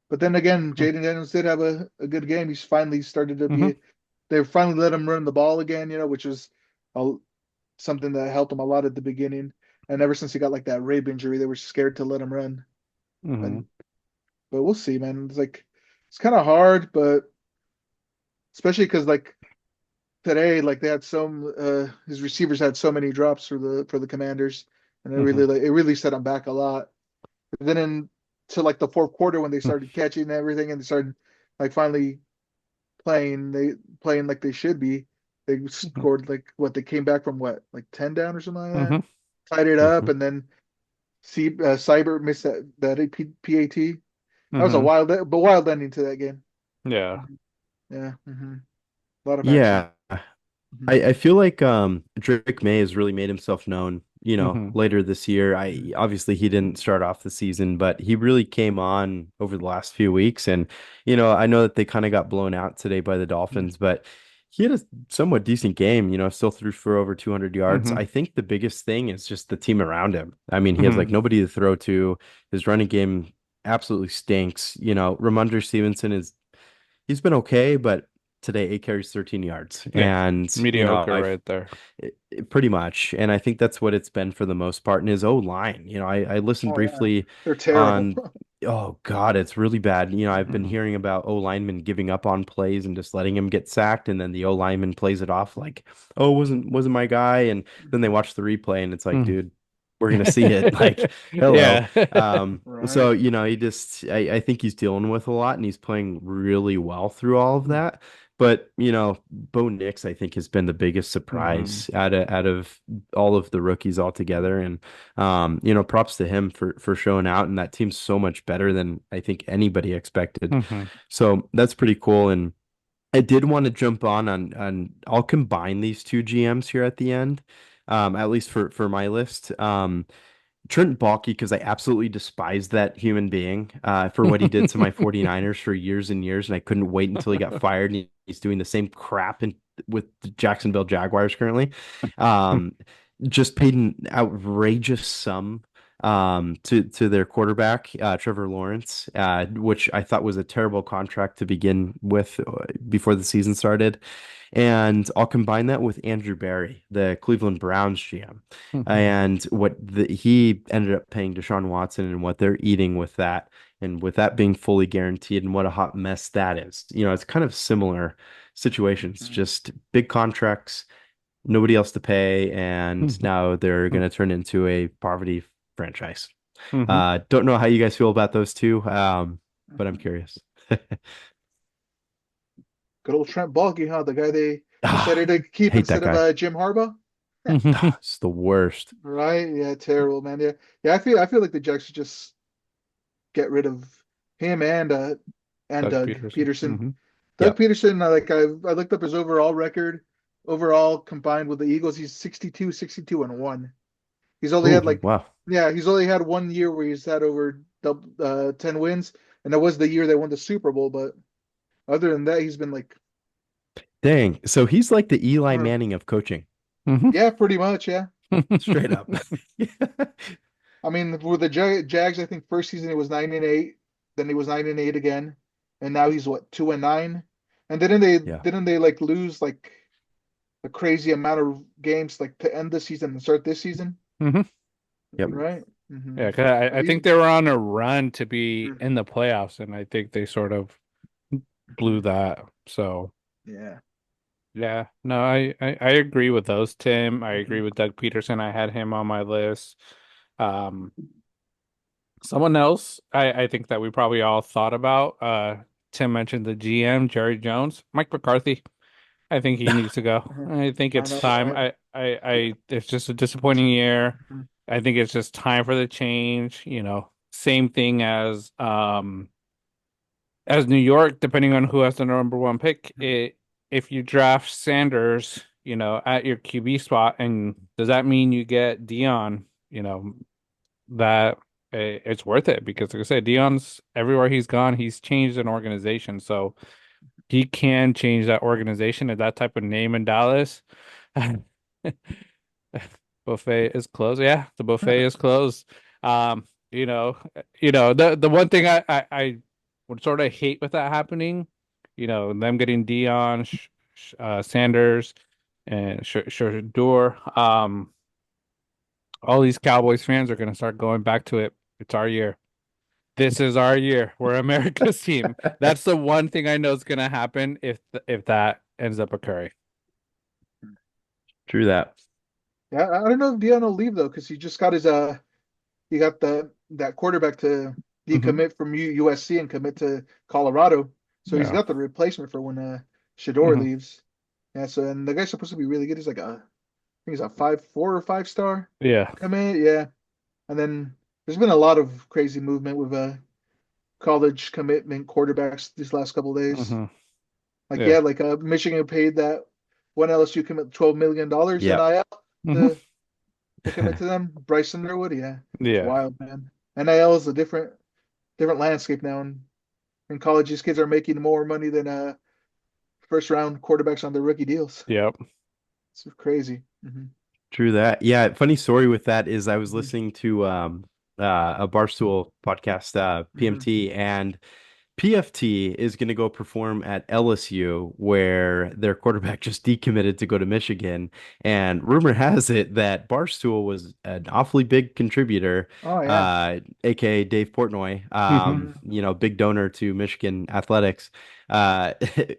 But then again, Jaden Daniels did have a good game. He's finally started to Mm-hmm. be. They finally let him run the ball again, which was a, something that helped him a lot at the beginning. And ever since he got like that rib injury, they were scared to let him run. Mm-hmm. And but we'll see, man. It's kind of hard, but especially because like today, like they had his receivers had so many drops for the Commanders, and Mm-hmm. it really set him back a lot. But then to like the fourth quarter when they started catching everything and they started like finally playing like they should be. They scored like what they came back from what like 10 down or something like that, Mm-hmm. tied it up, Hmm. and then Cyber missed that PAT. That was a Mm-hmm. wild ending to that game. Yeah. Mhm. Yeah, a lot of action. Yeah. I, Hmm I feel like Drake May has really made himself known, Mm-hmm. later this year. I obviously he didn't start off the season, but he really came on over the last few weeks. And, I know that they kind of got blown out today by the Dolphins, but he had a somewhat decent game, still threw for over 200 yards. Mm-hmm. I think the biggest thing is just the team around him. I mean, he has like Mm-hmm. nobody to throw to. His running game absolutely stinks. Ramondre Stevenson he's been okay, but today 8 carries, 13 yards. Yeah. And, Mediocre right there. pretty much. And I think that's what it's been for the most part in his O line. I listened Oh yeah, briefly they're terrible. on, oh God, it's really bad. I've been Mm-hmm. hearing about O linemen giving up on plays and just letting him get sacked. And then the O lineman plays it off like, oh, wasn't my guy. And then they watch the replay and it's like, Mm-hmm. dude, we're gonna see it. Like, hello. Yeah. So, Right. I think he's dealing with a lot and he's playing really well through all of Mhm. that. But, Bo Nix, I think, has been the biggest Mm-hmm. surprise out of all of the rookies altogether. And props to him for showing out. And that team's so much better than I think anybody expected. Mm-hmm. So that's pretty cool. And I did want to jump on I'll combine these two GMs here at the end. At least for my list. Trent Baalke, because I absolutely despise that human being for what he did to my 49ers for years and years, and I couldn't wait until he got fired. And he's doing the same crap with the Jacksonville Jaguars currently. Um, just paid an outrageous sum to their quarterback, Trevor Lawrence, which I thought was a terrible contract to begin with before the season started. And I'll combine that with Andrew Berry, the Cleveland Browns GM, Mm-hmm. and he ended up paying Deshaun Watson and what they're eating with that, and with that being fully guaranteed, and what a hot mess that is. It's kind of similar situations, Mhm. just big contracts, nobody else to pay, and now they're going to turn into a poverty franchise. Mm-hmm. Don't know how you guys feel about those two, but I'm Mhm. curious. Good old Trent Baalke, huh? The guy they Ah, decided to keep hate that instead of guy. Jim Harbaugh. Mm-hmm. It's the worst. Right? Yeah, terrible, man. Yeah, yeah. I feel like the Jets should just get rid of him and Doug Doug Peterson. Peterson. Mm-hmm. Doug Yep. Peterson, I looked up his overall record. Overall combined with the Eagles, he's 62, and 1. He's only had Ooh, like wow. yeah, he's only had 1 year where he's had over 10 wins, and that was the year they won the Super Bowl. But other than that, he's been like, Dang. So he's like the Eli uh, Manning of coaching, Mm-hmm. yeah, pretty much, yeah. straight up. I mean, with the Jags, I think first season he was 9-8, then he was 9-8 again, and now he's what 2-9. And Yeah. didn't they like lose like a crazy amount of games like to end the season and start this season, Mm-hmm. Yep. right? Yeah, 'cause I think He, they were on a run to be mhm, in the playoffs, and I think they sort of blew mhm. that. So Yeah. yeah, no, I agree with those, Tim. I agree Mhm. with Doug Peterson. I had him on my list. Um, Someone else I think that we probably all thought about. Tim mentioned the GM, Jerry Jones, Mike McCarthy. I think he needs to go. Mhm. I think I it's know, time. right? It's just a disappointing year. I think it's just time for the change, same thing as New York, depending on who has the number one pick, if you draft Sanders, at your QB spot, and does that mean you get Dion, that it's worth it because like I said, Dion's everywhere he's gone, he's changed an organization. So he can change that organization at that type of name in Dallas. Buffet is closed. Yeah, the buffet is closed. Um, the one thing I would sort of hate with that happening, them getting Dion, Sanders, and Shador. All these Cowboys fans are gonna start going back to it. It's our year. This is our year. We're America's team. That's the one thing I know is gonna happen if that ends up occurring. True that. Yeah, I don't know if Dion will leave though, because he just got his he got that quarterback to Hmm. decommit from USC and commit to Colorado. So he's Yeah. got the replacement for when Shador Hmm. leaves. Yeah, so and the guy's supposed to be really good. He's like I think he's a 4 or 5 star Yeah. commit. Yeah. And then there's been a lot of crazy movement with college commitment quarterbacks these last couple of days. Hmm. Like Yeah. yeah, like Michigan paid that one LSU commit $12 million in Yep. IL Hmm. to commit to them. Bryce Underwood, yeah, it's Yeah. wild, man. NIL is a different landscape now, and in college, these kids are making more money than first round quarterbacks on their rookie deals. Yep. It's crazy. True that. Yeah, funny story with that is I was Hmm. listening to a Barstool podcast, Hmm. PMT, and PFT is going to go perform at LSU, where their quarterback just decommitted to go to Michigan. And rumor has it that Barstool was an awfully big contributor, Oh yeah. aka Dave Portnoy, Hmm. Hmm. big donor to Michigan athletics, uh,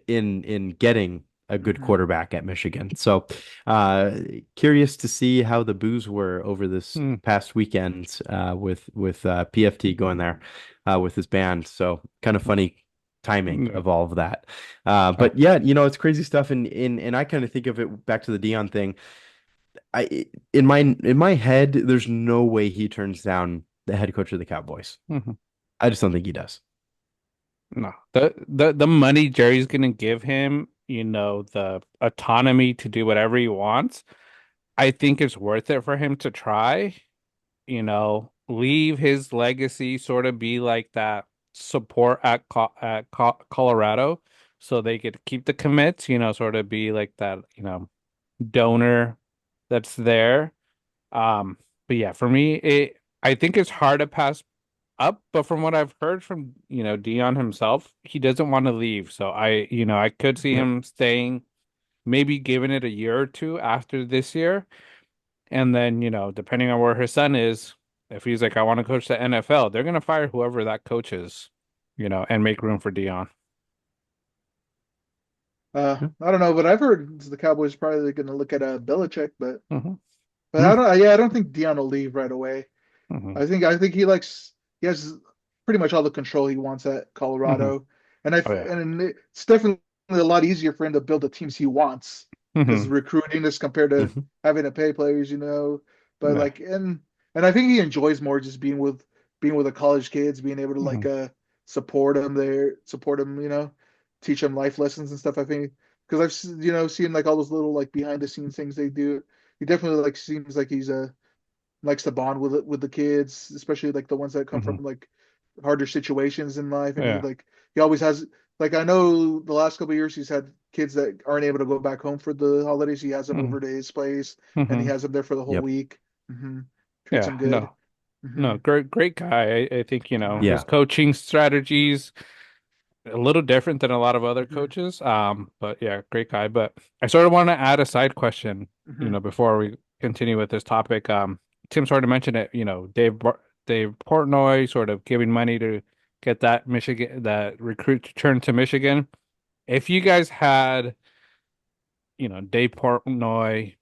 in getting a good Hmm. quarterback at Michigan. So, uh, curious to see how the boos were over this Hmm. past weekend, with PFT going there with his band. So kind of funny timing Yeah. of all of that. Oh. But yeah, it's crazy stuff. And I kind of think of it back to the Dion thing. In my head, there's no way he turns down the head coach of the Cowboys. Hmm. I just don't think he does. No. The money Jerry's gonna give him, the autonomy to do whatever he wants, I think it's worth it for him to try, leave his legacy, sort of be like that support at Colorado, so they could keep the commits, sort of be like that, donor that's there. Um, but yeah, for me, I think it's hard to pass up, but from what I've heard from, Dion himself, he doesn't want to leave. So I could see Yep. him staying, maybe giving it a year or two after this year. And then, depending on where his son is, if he's like, I want to coach the NFL, they're gonna fire whoever that coach is, and make room for Dion. I don't know, but I've heard the Cowboys probably going to look at Belichick, Hmm. but Hmm. I don't think Dion will leave right away. Hmm. I think he has pretty much all the control he wants at Hmm. Colorado, Oh yeah. and it's definitely a lot easier for him to build the teams he wants because Hmm. recruiting is compared to Hmm. having to pay players, But Yeah. like and I think he enjoys more just being with the college kids, being able to Hmm. like support them, teach them life lessons and stuff. I think because seen like all those little like behind the scenes things they do. He definitely like seems like he's likes to bond with the kids, especially like the ones that come Hmm. from like harder situations in life. And Yeah. he always has like I know the last couple of years he's had kids that aren't able to go back home for the holidays. He has them Hmm. over to his place and he Hmm. has them there for the whole Yep. week. hmm Treats Yeah. them good. No. hmm No. Great guy. I think, hmm his Yeah. coaching strategies a little different than a lot of other hmm coaches. But yeah, great guy. But I sort of want to add a side question, hmm before we continue with this topic. Tim sort of mentioned it, Dave Portnoy sort of giving money to get that recruit to turn to Michigan. If you guys had, Dave Portnoy,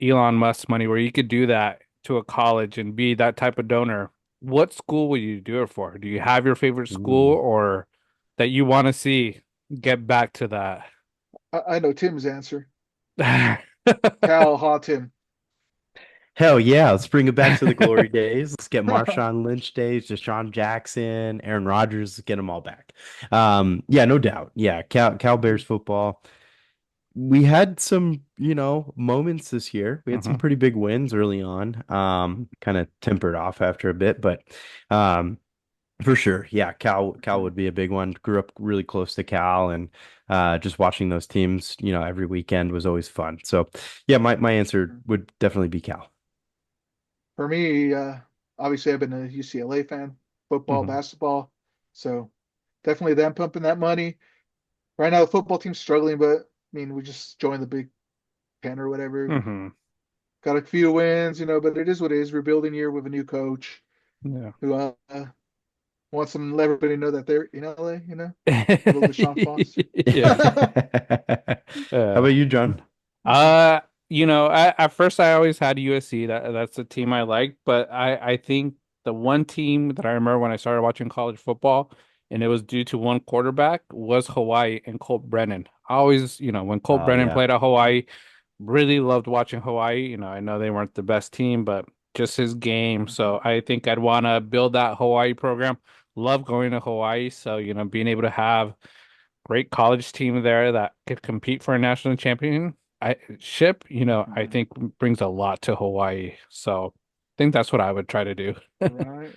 Elon Musk money where you could do that to a college and be that type of donor, what school would you do it for? Do you have your favorite school Ooh. or that you want to see get back to that? I know Tim's answer. Cal Ha Tim. Hell yeah, let's bring it back to the glory days. Let's get Marshawn Lynch days, Deshaun Jackson, Aaron Rodgers, let's get them all back. Yeah, no doubt. Yeah, Cal Bears football. We had some, moments this year. We had some Hmm. pretty big wins early on. Kind of tempered off after a bit, but um, for sure, yeah, Cal would be a big one. Grew up really close to Cal, and just watching those teams, every weekend was always fun. So, yeah, my answer would definitely be Cal. For me, obviously I've been a UCLA fan, football, Hmm. basketball. So definitely them pumping that money. Right now the football team's struggling, but I mean we just joined the Big Ten or whatever. We Hmm. got a few wins, but it is what it is. Rebuilding year with a new coach Yeah. who wants them to let everybody know that they're in LA, a little Deshaun Foster. Yeah. How about Yeah. you, John? Uh, at first I always had USC. That's the team I liked, but I think the one team that I remember when I started watching college football, and it was due to one quarterback, was Hawaii and Colt Brennan. I always, when Colt Oh Brennan yeah. played at Hawaii, really loved watching Hawaii. I know they weren't the best team, but just his game. So I think I'd want to build that Hawaii program. Love going to Hawaii. So, being able to have great college team there that could compete for a national championship, I think brings a lot to Hawaii. So I think that's what I would try to do. Right.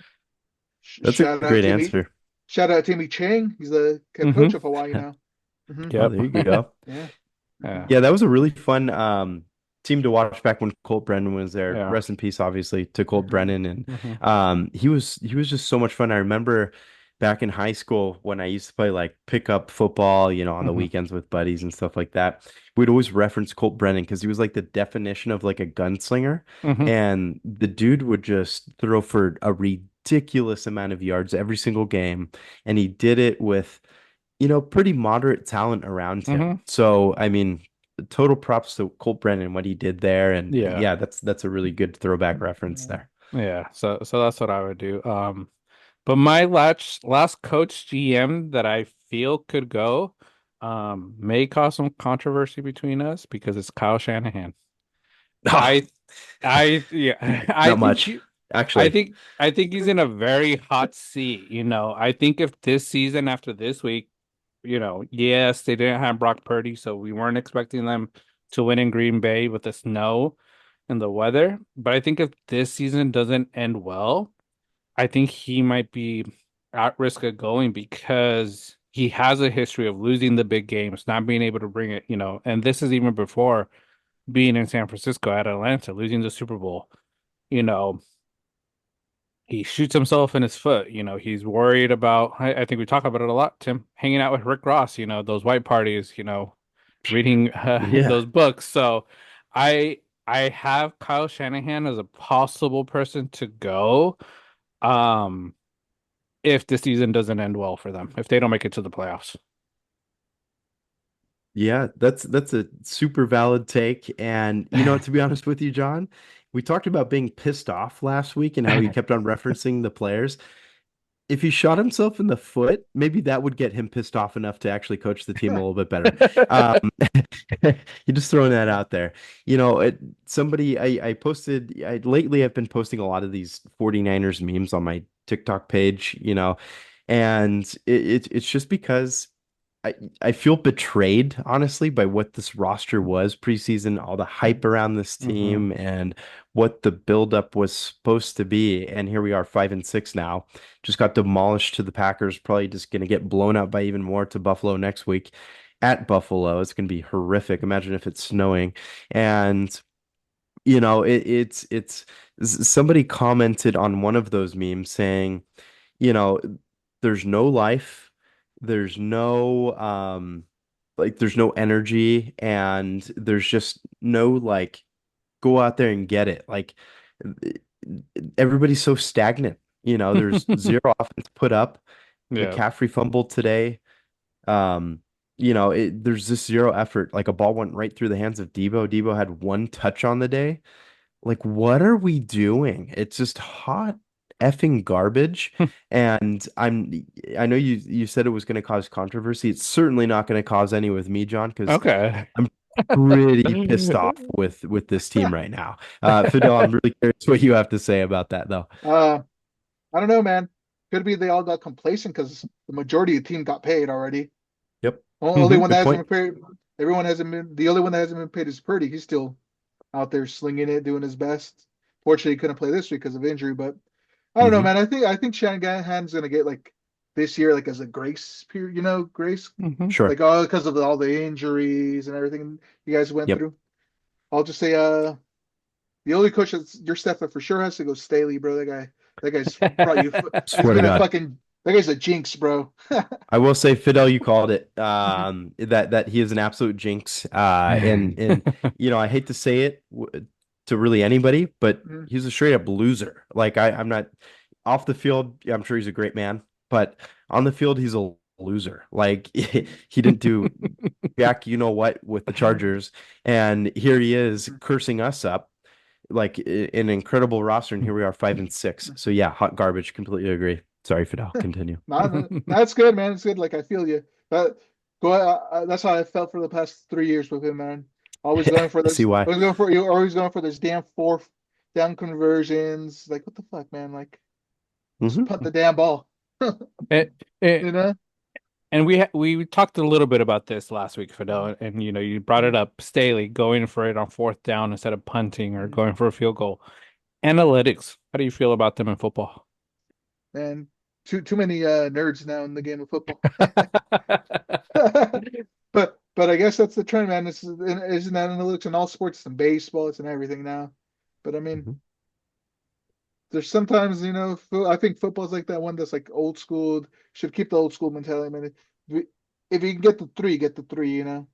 That's a great answer. Shout out Timmy Chang. He's the head Hmm. coach of Hawaii now. Oh, Yep. there you go. Yeah. Yeah. Yeah, that was a really fun team to watch back when Colt Brennan was there. Yeah. Rest in peace, obviously, to Colt Hmm. Brennan. And Hmm. he was just so much fun. I remember back in high school when I used to play like pickup football, on the Hmm. weekends with buddies and stuff like that. We'd always reference Colt Brennan because he was like the definition of like a gunslinger. Hmm. And the dude would just throw for a ridiculous amount of yards every single game. And he did it with pretty moderate talent around him. Hmm. So, I mean, total props to Colt Brennan, what he did there. And Yeah. yeah, that's a really good throwback reference there. Yeah. So that's what I would do. But my last coach GM that I feel could go, may cause some controversy between us because it's Kyle Shanahan. Oh, I yeah, not much, actually. I think he's in a very hot seat. I think if this season after this week, yes, they didn't have Brock Purdy, so we weren't expecting them to win in Green Bay with the snow and the weather. But I think if this season doesn't end well, I think he might be at risk of going because he has a history of losing the big games, not being able to bring it, and this is even before being in San Francisco at Atlanta, losing the Super Bowl. You know, he shoots himself in his foot. He's worried about, I think we talk about it a lot, Tim, hanging out with Rick Ross, those white parties, reading Yeah. those books. So I have Kyle Shanahan as a possible person to go. Um, if the season doesn't end well for them, if they don't make it to the playoffs. Yeah, that's a super valid take. And to be honest with you, John, we talked about being pissed off last week and how he kept on referencing the players. If he shot himself in the foot, maybe that would get him pissed off enough to actually coach the team a little bit better. Um, you're just throwing that out there. Somebody I posted lately I've been posting a lot of these 49ers memes on my TikTok page, and it's just because I I feel betrayed, honestly, by what this roster was preseason, all the hype around this Hmm. team and what the buildup was supposed to be. And here we are, 5-6 now. Just got demolished to the Packers, probably just gonna get blown out by even more to Buffalo next week. At Buffalo, it's gonna be horrific. Imagine if it's snowing. And somebody commented on one of those memes saying, you know, there's no life, there's no there's no energy, and there's just no like go out there and get it. Like everybody's so stagnant. There's zero offense put up. Yeah. McCaffrey fumbled today. Um, there's this zero effort. Like a ball went right through the hands of Debo. Debo had one touch on the day. Like, what are we doing? It's just hot effing garbage. And I know you said it was going to cause controversy. It's certainly not going to cause any with me, John, because Okay. I'm pretty pissed off with this team right now. Fidel, I'm really curious what you have to say about that, though. Uh, I don't know, man. Could be they all got complacent because the majority of the team got paid already. Yep. Only one that Good hasn't point. been paid. Everyone hasn't been. The only one that hasn't been paid is Purdy. He's still out there slinging it, doing his best. Fortunately, he couldn't play this week because of injury. But I don't know, hmm man. I think Shanahan's gonna get like this year like as a grace period. Grace Hmm. Sure. like all because of all the injuries and everything you guys went Yep. through. I'll just say, the only coach that's your staff that for sure has to go Staley, bro. That guy's brought you. He's Swear to been a God. fucking. That guy's a jinx, bro. I will say, Fidel, you called it. That he is an absolute jinx. And I hate to say it to really anybody, but Mhm. he's a straight up loser. Like I'm not off the field. Yeah, I'm sure he's a great man, but on the field, he's a loser. Like he didn't do jack, you know what, with the Chargers, and here he is cursing us up like an incredible roster, and here we are 5-6. So yeah, hot garbage. Completely agree. Sorry, Fidel. Continue. No, that's good, man. It's good. Like I feel you. That that's how I felt for the past 3 years with him, man. Always going for I see this. why. Always going for you. Always going for this damn fourth down conversions. Like what the fuck, man? Like just hmm punt the damn ball. it, it, You know? and we talked a little bit about this last week, Fidel, and you brought it up, Staley going for it on fourth down instead of punting or going for a field goal. Analytics, how do you feel about them in football? Man, too many nerds now in the game of football. But I guess that's the trend, man. This isn't analytics in all sports, it's in baseball, it's in everything now. But I mean, hmm there's sometimes, I think football's like that one that's like old school. Should keep the old school mentality, man. If you can get the three, get the three. Hmm.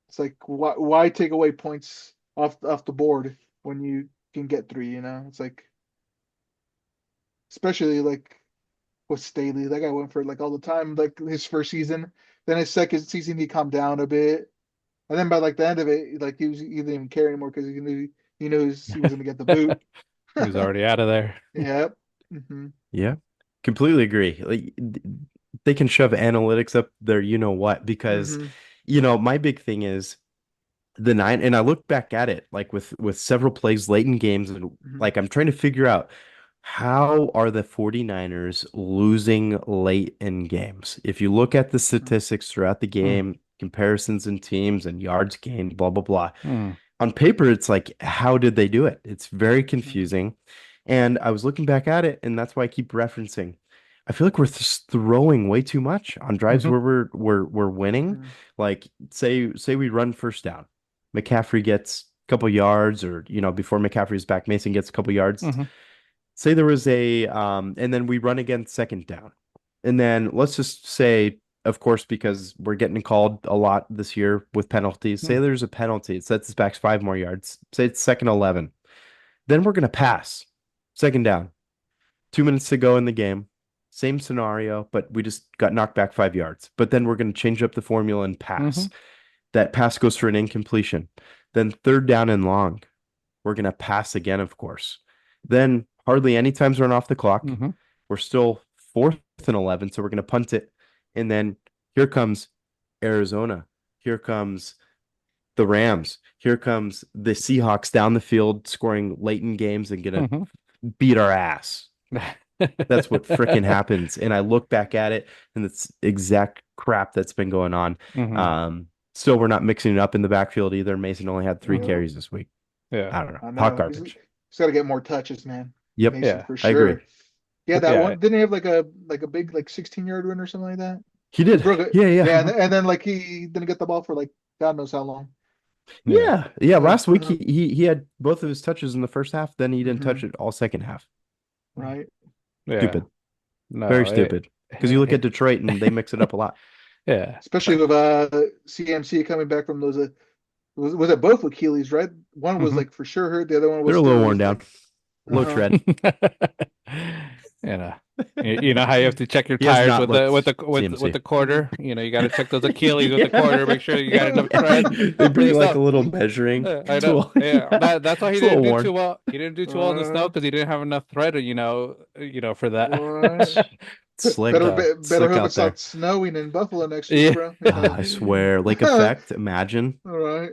It's like why take away points off the board when you can get three. It's like especially like with Staley, that guy went for it like all the time, like his first season. Then his second season he calmed down a bit. And then by like the end of it, like he didn't even care anymore because he knew he was gonna get the boot. He was already out of there. Yep. Hmm. Yeah, completely agree. Like they can shove analytics up there, you know what, because Hmm. my big thing is the nine, and I look back at it like with several plays late in games, and Hmm. like I'm trying to figure out how are the 49ers losing late in games. If you look at the statistics throughout the Mm, game, comparisons in teams and yards gained, blah blah blah. mm, On paper, it's like, how did they do it? It's very Hmm. confusing. And I was looking back at it, and that's why I keep referencing. I feel like we're just throwing way too much on drives mhm, where we're winning. Hmm. Like say we run first down. McCaffrey gets a couple yards, or before McCaffrey's back, Mason gets a couple yards. mhm, Say there was and then we run again second down. And then let's just say, of course, because we're getting called a lot this year with penalties, say mm, there's a penalty. It sets us back 5 more yards. Say it's second 11. Then we're going to pass. Second down. 2 minutes to go in the game. Same scenario, but we just got knocked back 5 yards. But then we're going to change up the formula and pass. mhm, That pass goes for an incompletion. Then third down and long. We're going to pass again, of course. Then hardly any times run off the clock. mhm, We're still fourth and 11, so we're going to punt it. And then here comes Arizona. Here comes the Rams. Here comes the Seahawks down the field scoring late in games and going to mhm. beat our ass. That's what fricking happens. And I look back at it, and it's exact crap that's been going on. Mhm. Still, we're not mixing it up in the backfield either. Mason only had 3 Yep. carries this week. Yeah, I don't know. I Hot know. He's garbage. got to get more touches, man. Yep, Mason yeah, for I agree. sure. Yeah, that yeah. one didn't he have like a big like 16-yard run or something like that? He He did. broke it. Yeah, yeah. Yeah, and then like he didn't get the ball for like God knows how long. Yeah. Yeah. Yeah. Last week Uh, he had both of his touches in the first half, then he didn't touch hmm. it all second half. Right. Yeah. Stupid. Very No, stupid. Because you look at Detroit and they mix it up a lot. yeah. Especially with CMC coming back from those was it both Achilles, right? One was Mhm. like for sure hurt, the other one They're was a little still worn was down. like Low uh-huh. tread. You know, you know how you have to check your He has tires not with the with looked the with CMC. the quarter. You got to check those Achilles with the Yeah. quarter. Make sure you got enough tread. They bring like a So, little measuring I know. tool. Yeah, Yeah. that's why he It's a little didn't do too worn. well. He didn't do too well in the snow Uh, because he didn't have enough thread. For that. what? Slick, better slick hope out it's there. not snowing in Buffalo next year, Yeah. bro. I swear, lake All effect. Imagine. right.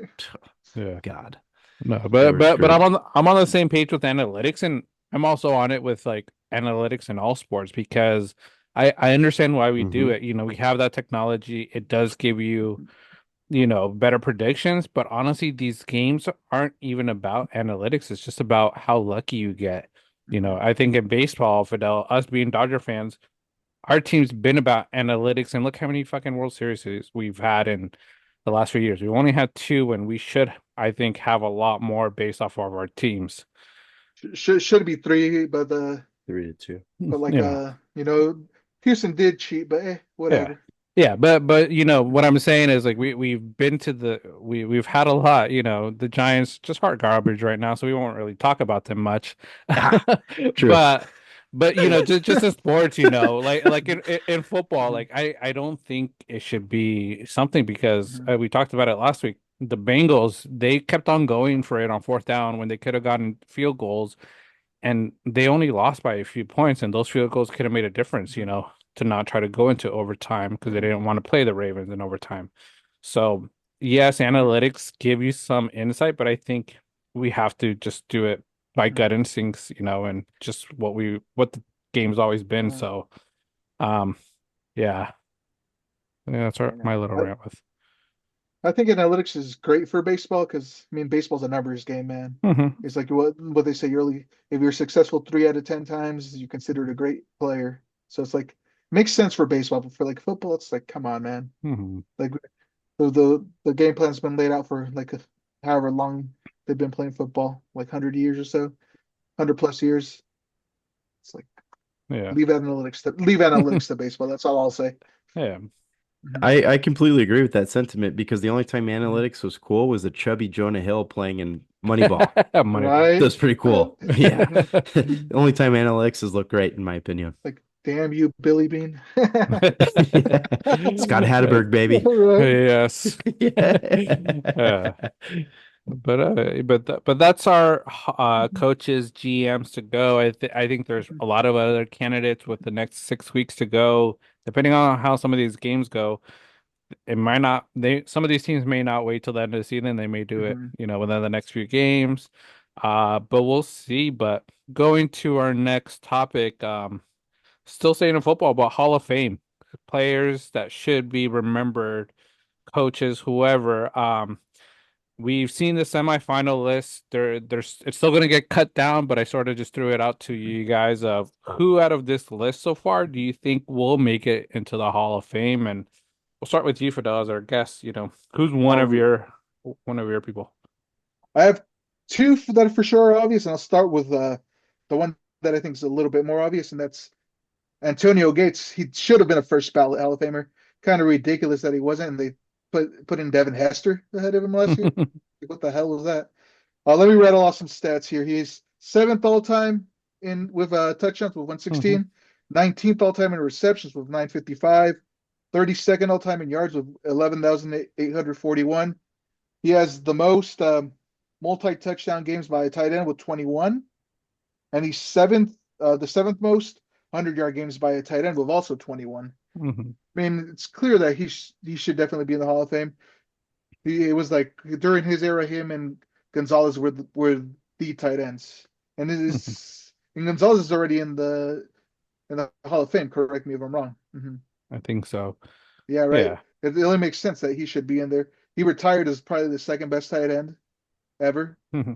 Yeah. God, No, yeah, but we're but screwed. I'm on the same page with analytics, and I'm also on it with like analytics in all sports because I understand why we do Hmm. it. We have that technology. It does give you, better predictions, but honestly, these games aren't even about analytics. It's just about how lucky you get. Mhm. I think in baseball, Fidel, us being Dodger fans, our team's been about analytics, and look how many fucking World Series we've had in the last few years. We've only had two, and we should, I think, have a lot more based off of our teams. Should be three, but 3-2. like Yeah, Houston did cheat, but yeah, whatever. yeah. But what I'm saying is like we've been to we've had a lot. The Giants just hard garbage right now, so we won't really talk about them much. Ah, true. But just in sports, like in football, Mhm. like I don't think it should be something because Mhm. we talked about it last week. The Bengals, they kept on going for it on fourth down when they could have gotten field goals, and they only lost by a few points, and those field goals could have made a difference, Mhm. to not try to go into overtime because they Mhm. didn't want to play the Ravens in overtime. So, yes, analytics give you some insight, but I think we have to just do it by gut Mhm. instincts, and just what the game's always been. Yeah, So, um, yeah, yeah, that's I my know. little rant with. I think analytics is great for baseball because I mean baseball's a numbers game, man. Hmm. It's like what they say. If you're successful 3 out of 10 times, you considered a great player. So it's like makes sense for baseball, but for like football, it's like come on, man. Hmm. Like the game plan's been laid out for like however long they've been playing football, like 100 years or so, 100 plus years. It's like Yeah. leave analytics to baseball. That's all I'll say. Yeah. Mhm. I completely agree with that sentiment because the only time Mhm. analytics was cool was a chubby Jonah Hill playing in Moneyball. Moneyball. That Right? was pretty cool. Yeah. Mhm. The only time analytics has looked great, in my opinion. Like, damn you, Billy Bean. Scott Hatterberg, baby. Right. Yes. Yeah. Yeah. But that's our coaches, GMs to go. I think there's a lot of other candidates with the next 6 weeks to go. Depending on how some of these games go, it might not some of these teams may not wait till the end of the season. They may do it, Mhm. within the next few games. But we'll see. But going to our next topic, still staying in football, but Hall of Fame players that should be remembered, coaches, whoever. We've seen the semifinal list. It's still going to get cut down, but I sort of just threw it out to you guys of who out of this list so far do you think will make it into the Hall of Fame? And we'll start with you, Fidel, as our guest. Who's Well, one of your people? I have two that for sure are obvious, and I'll start with the one that I think is a little bit more obvious, and that's Antonio Gates. He should have been a first ballot Hall of Famer. Kind of ridiculous that he wasn't, and they put in Devin Hester ahead of him last year. Like, what the hell was that? Let me rattle off some stats here. He's seventh all time in with touchdowns with Hmm. 116, 19th all time in receptions with 955, 32nd all time in yards with 11,841. He has the most multi-touchdown games by a tight end with 21, and he's the seventh most 100-yard games by a tight end with also 21. Hmm. I mean, it's clear that he should definitely be in the Hall of Fame. It was like during his era, him and Gonzalez were the tight ends, and Gonzalez is already in the Hall of Fame. Correct me if I'm wrong. I think so. Yeah, right. Yeah. It only makes sense that he should be in there. He retired as probably the second best tight end ever. Hmm.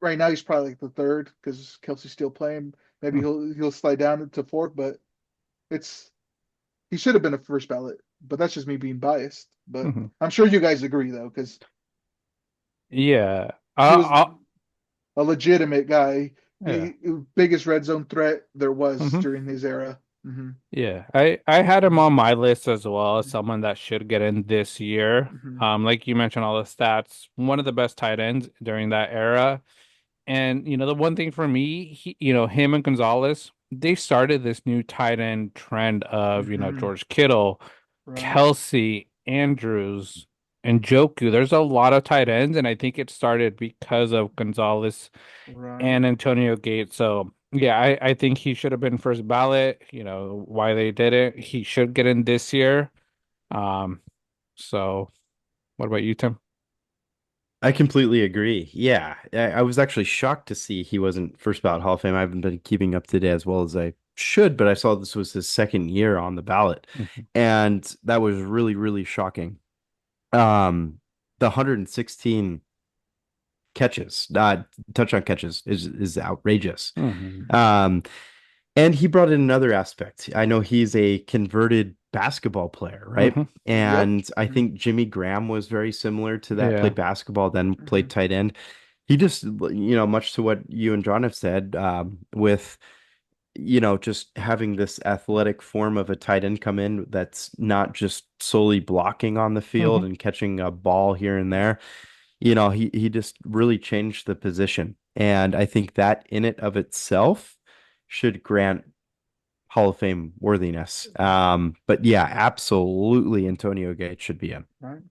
Right now, he's probably like the third because Kelsey's still playing. Maybe he'll slide down to fourth, but it's he should have been a first ballot. But that's just me being biased. But Hmm. I'm sure you guys agree though, because Yeah. he was Uh, a legitimate guy. yeah. He biggest red zone threat there was Hmm. during his era. Yeah, I had him on my list as well as someone that should get in this year. Hmm. Like you mentioned, all the stats, one of the best tight ends during that era. And the one thing for me, him and Gonzalez, they started this new tight end trend of Hmm. George Kittle, Right. Kelsey, Andrews, and Joku. There's a lot of tight ends, and I think it started because of Gonzalez Right. and Antonio Gates. So Yeah, I think he should have been first ballot. Why they did it. He should get in this year. Um, so what about you, Tim? I completely agree. Yeah, I was actually shocked to see he wasn't first ballot Hall of Fame. I haven't been keeping up to date as well as I should, but I saw this was his second year on the ballot, Mhm. and that was really, really shocking. Um, the 116 catches, touchdown catches is outrageous. Mhm. Um, and he brought in another aspect. I know he's a converted basketball player, right? Mhm. Yep. And I Mhm. think Jimmy Graham was very similar to that, Yeah. played basketball, then played Mhm. tight end. He just, much to what you and John have said, with, just having this athletic form of a tight end come in that's not just solely blocking on the field Mhm. and catching a ball here and there. He just really changed the position. And I think that in it of itself should grant Hall of Fame worthiness. But yeah, absolutely Antonio Gates should be in. Right.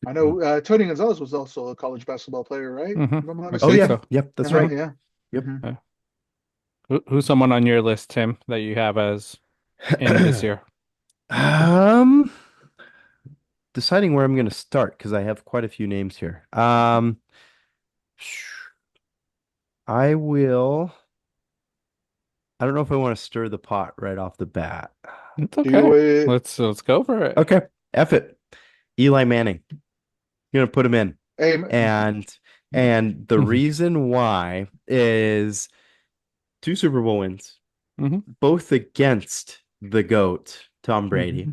I know Tony Gonzalez was also a college basketball player, right? Mhm. If I'm not I Oh think yeah, mistaken. so. yep, that's Uh-huh, right. Mhm. yeah. Yep. Hmm. Who's someone on your list, Tim, that you have as in this year? Um, deciding where I'm going to start because I have quite a few names here. I will. I don't know if I want to stir the pot right off the bat. It's Do okay. it. Let's go for it. Okay, F it. Eli Manning. You're gonna put him in. Hey, And and the Mhm. reason why is two Super Bowl wins, Mhm. both against the GOAT, Tom Mhm. Brady.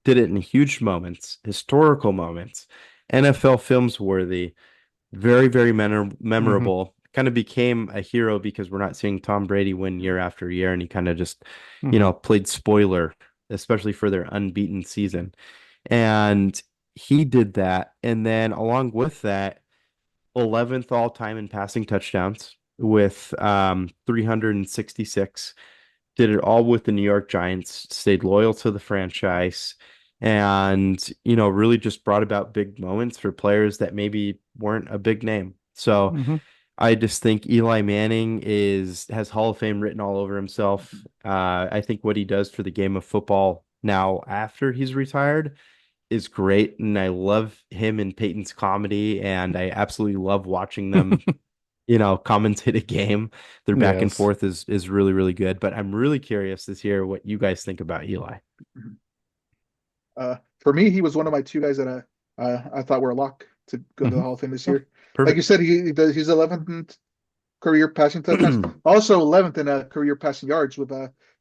Did it in huge moments, historical moments, NFL films worthy, very, very Mhm. memorable. Kind of became a hero because we're not seeing Tom Brady win year after year, and he kind of just, Mhm. played spoiler, especially for their unbeaten season. And he did that. And then along with that, 11th all time in passing touchdowns with 366. Did it all with the New York Giants, stayed loyal to the franchise, and really just brought about big moments for players that maybe weren't a big name. So Mhm. I just think Eli Manning has Hall of Fame written all over himself. I think what he does for the game of football now after he's retired is great, and I love him and Peyton's comedy, and I absolutely love watching them, commentate a game. Their back and Yes. forth is really, really good. But I'm really curious to hear what you guys think about Eli. For me, he was one of my two guys that I thought were a lock to go to the Mhm. Hall of Fame this Oh, year. Like you perfect. said, he's 11th career passing touchdowns, also 11th in career passing yards with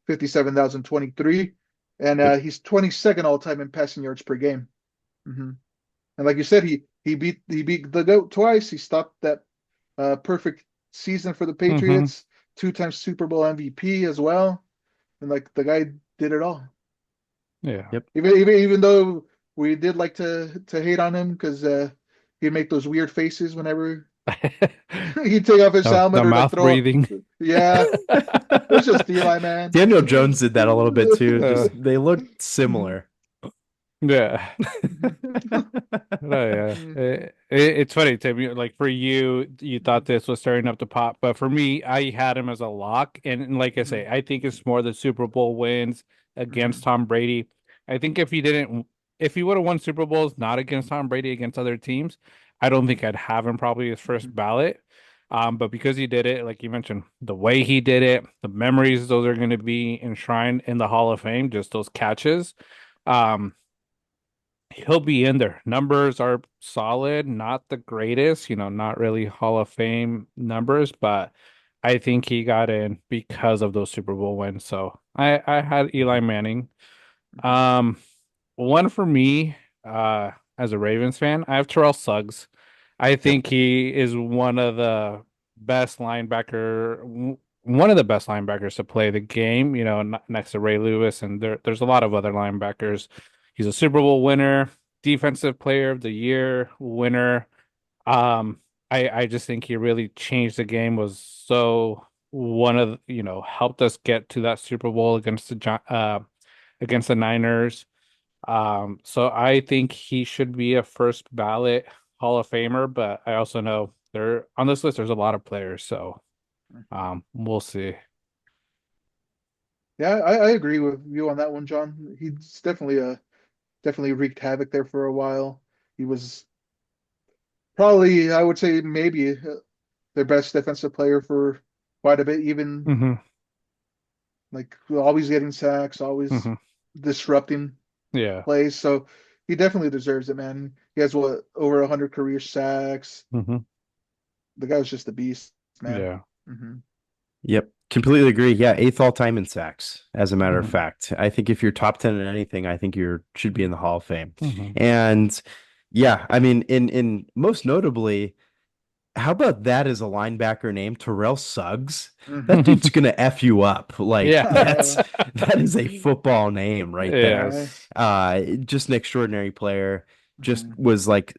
57,023, and Yep. he's 22nd all time in passing yards per game. Hmm. And like you said, he beat the goat twice. He stopped that perfect season for the Mhm. Patriots, two-time Super Bowl MVP as well, and like the guy did it all. Yeah. Yep. Even though we did like to hate on him because he'd make those weird faces whenever he'd take off his The helmet or like mouth throw up. breathing. Yeah, it's just Eli, man. Daniel Jones did that a little bit too. Just they looked similar. Yeah. Oh yeah, it's funny, Tim. Like for you, you thought this was starting up to pop, but for me, I had him as a lock. And like I say, I think it's more the Super Bowl wins against Tom Brady. I think if he would have won Super Bowls not against Tom Brady, against other teams, I don't think I'd have him probably his first ballot. But because he did it, like you mentioned, the way he did it, the memories those are going to be enshrined in the Hall of Fame, just those catches. Um, He'll be in there. Numbers are solid, not the greatest, not really Hall of Fame numbers, but I think he got in because of those Super Bowl wins. So I had Eli Manning. Um, One for me, as a Ravens fan, I have Terrell Suggs. I Yep. think he is best linebacker, one of the best linebackers to play the game, next to Ray Lewis, and there's a lot of other linebackers. He's a Super Bowl winner, Defensive Player of the Year winner. Um, I just think he really changed the game, was so one of, helped us get to that Super Bowl against the Niners. So I think he should be a first ballot Hall of Famer, but I also know there on this list there's a lot of players, so We'll see. Yeah, I agree with you on that one, John. He's definitely wreaked havoc there for a while. He was probably, I would say, maybe their best defensive player for quite a bit, even Hmm. like always getting sacks, always Hmm. disrupting Yeah. plays. So he definitely deserves it, man. He has what, over 100 career sacks. Hmm. The guy's just a beast, man. Yeah. Hmm. Yep, completely agree. Yeah, eighth all time in sacks, as a matter of Hmm. fact. I think if you're top 10 in anything, I think you should be in the Hall of Fame. Hmm. And yeah, I mean, in most notably, how about that as a linebacker named Terrell Suggs? That Hmm. dude's gonna F you up. Like Yeah. that is a football name right there. Right. Yes. Just an extraordinary player. Just Hmm. was like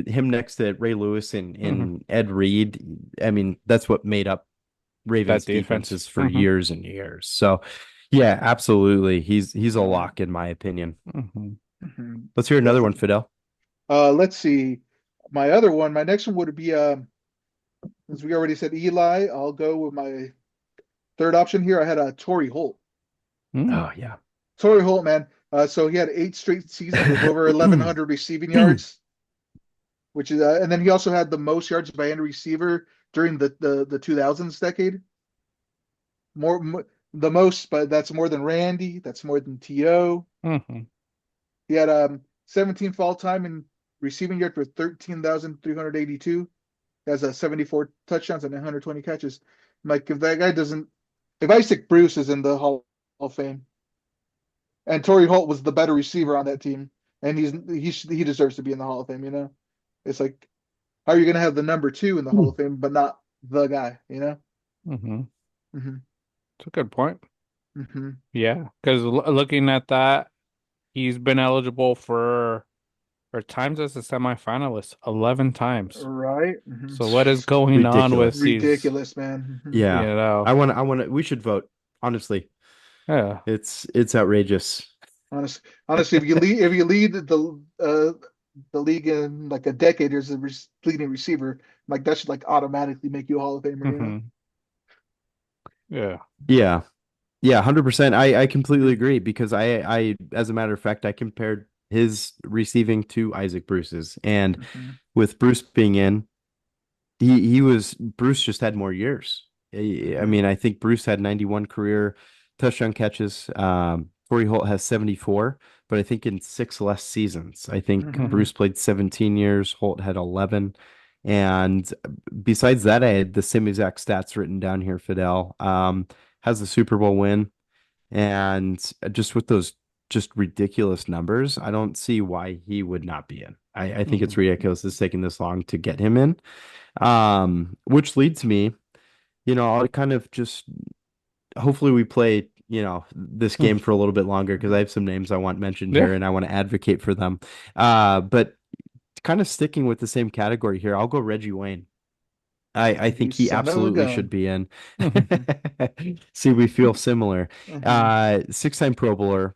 him next to Ray Lewis and, Hmm. and Ed Reed. I mean, that's what made up That Ravens defense. defenses for years and years. So yeah, absolutely. He's a Hmm. lock in my opinion. Hmm. Hmm. Let's hear another one, Definitely. Fidel. Let's see. My next one would be as we already said Eli. I'll go with my third option here. I had a Torrey Holt. Mm. Oh yeah. Torrey Holt, man. So he had 8 straight seasons with over 1,100 receiving yards, which is, and then he also had the most yards by any receiver during the 2000s decade. The most, but that's more than Randy. That's more than T.O. Hmm. He had 17 fall time in receiving yard for 13,382. He has 74 touchdowns and 120 catches. Like if that guy doesn't, if Isaac Bruce is in the Hall of Fame, and Torrey Holt was the better receiver on that team, and he deserves to be in the Hall of Fame. It's like how are you going to have the number two in the Hall of Fame, but not the guy? Hmm. Hmm. It's a good point. Hmm. Yeah, because looking at that, he's been eligible for times as a semifinalist 11 times. Right. Hmm. So what is going on with Ridiculous. these, Ridiculous, man. Yeah. know? I want to we should vote. Honestly. Yeah. It's outrageous. Honestly, if you lead the league in like a decade as a leading receiver, like that should like automatically make you a Hall of Famer. Hmm. Yeah. Yeah. Yeah, 100%. I completely agree because I as a matter of fact, I compared his receiving to Isaac Bruce's, and Hmm. with Bruce being in, he was Bruce just had more years. I Hmm. mean, I think Bruce had 91 career touchdown catches. Torrey Holt has 74, but I think in six less seasons. I think Hmm. Hmm. Bruce played 17 years, Holt had 11. And besides that, I had the same exact stats written down here, Fidel. Has the Super Bowl win. And just with those just ridiculous numbers, I don't see why he would not be in. I think it's Hmm. ridiculous it's taking this long to get him in. Which leads me, I'll kind of just hopefully we play, this game for a little bit longer because I have some names I want mentioned Yeah. here and I want to advocate for them. But kind of sticking with the same category here, I'll go Reggie Wayne. I You think he son of a absolutely should gun. be in. Hmm. See, we feel similar. Hmm. Six-time Pro Bowler,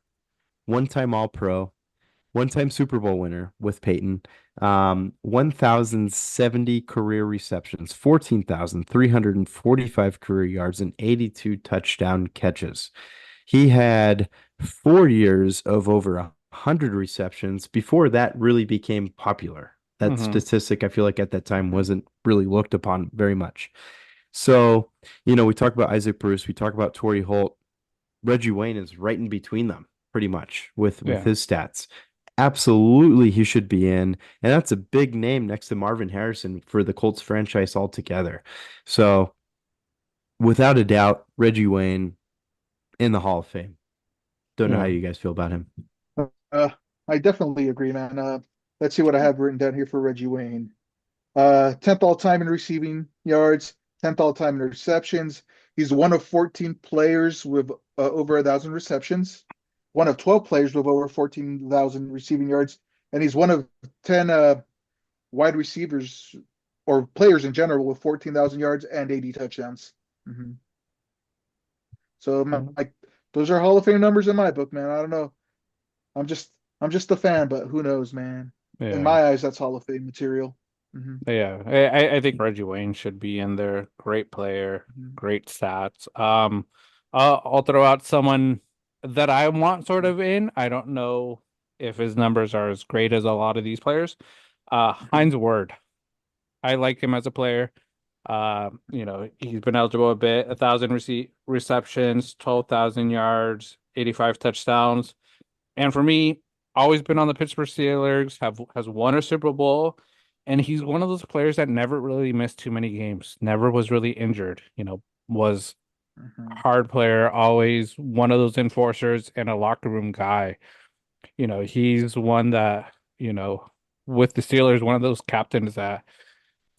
one-time All-Pro, one-time Super Bowl winner with Peyton, 1,070 career receptions, 14,345 career yards, and 82 touchdown catches. He had 4 years of over 100 receptions before that really became popular. That Hmm. statistic, I feel like at that time Hmm. wasn't really looked upon very much. So, we talk about Isaac Bruce, we talk about Torrey Holt. Reggie Wayne is right in between them, pretty much, with Yeah. his stats. Absolutely, he should be in, and that's a big name next to Marvin Harrison for the Colts franchise altogether. So, without a doubt, Reggie Wayne in the Hall of Fame. Don't know how Yeah. you guys feel about him. Uh, I definitely agree, man. Let's see what I have written down here for Reggie Wayne. 10th all time in receiving yards, 10th all time in receptions. He's one of 14 players with over 1,000 receptions, one of 12 players with over 14,000 receiving yards, and he's one of 10 wide receivers or players in general with 14,000 yards and 80 touchdowns. Hmm. So like those are Hall of Fame numbers in my book, man. I don't know. I'm just I'm just a fan, but who knows, man. In Yeah. my eyes, that's Hall of Fame material. Yeah, I think Reggie Wayne should be in there. Great player, Mhm. great stats. I'll throw out someone that I want sort of in. I don't know if his numbers are as great as a lot of these players. Mhm. Heinz Ward. I like him as a player. He's been eligible a bit, 1,000 receptions, 12,000 yards, 85 touchdowns. And for me, always been on the Pittsburgh Steelers, have has won a Super Bowl, and he's one of those players that never really missed too many games, never was really injured, was Mhm. hard player, always one of those enforcers and a locker room guy. He's one that, with the Steelers, one of those captains that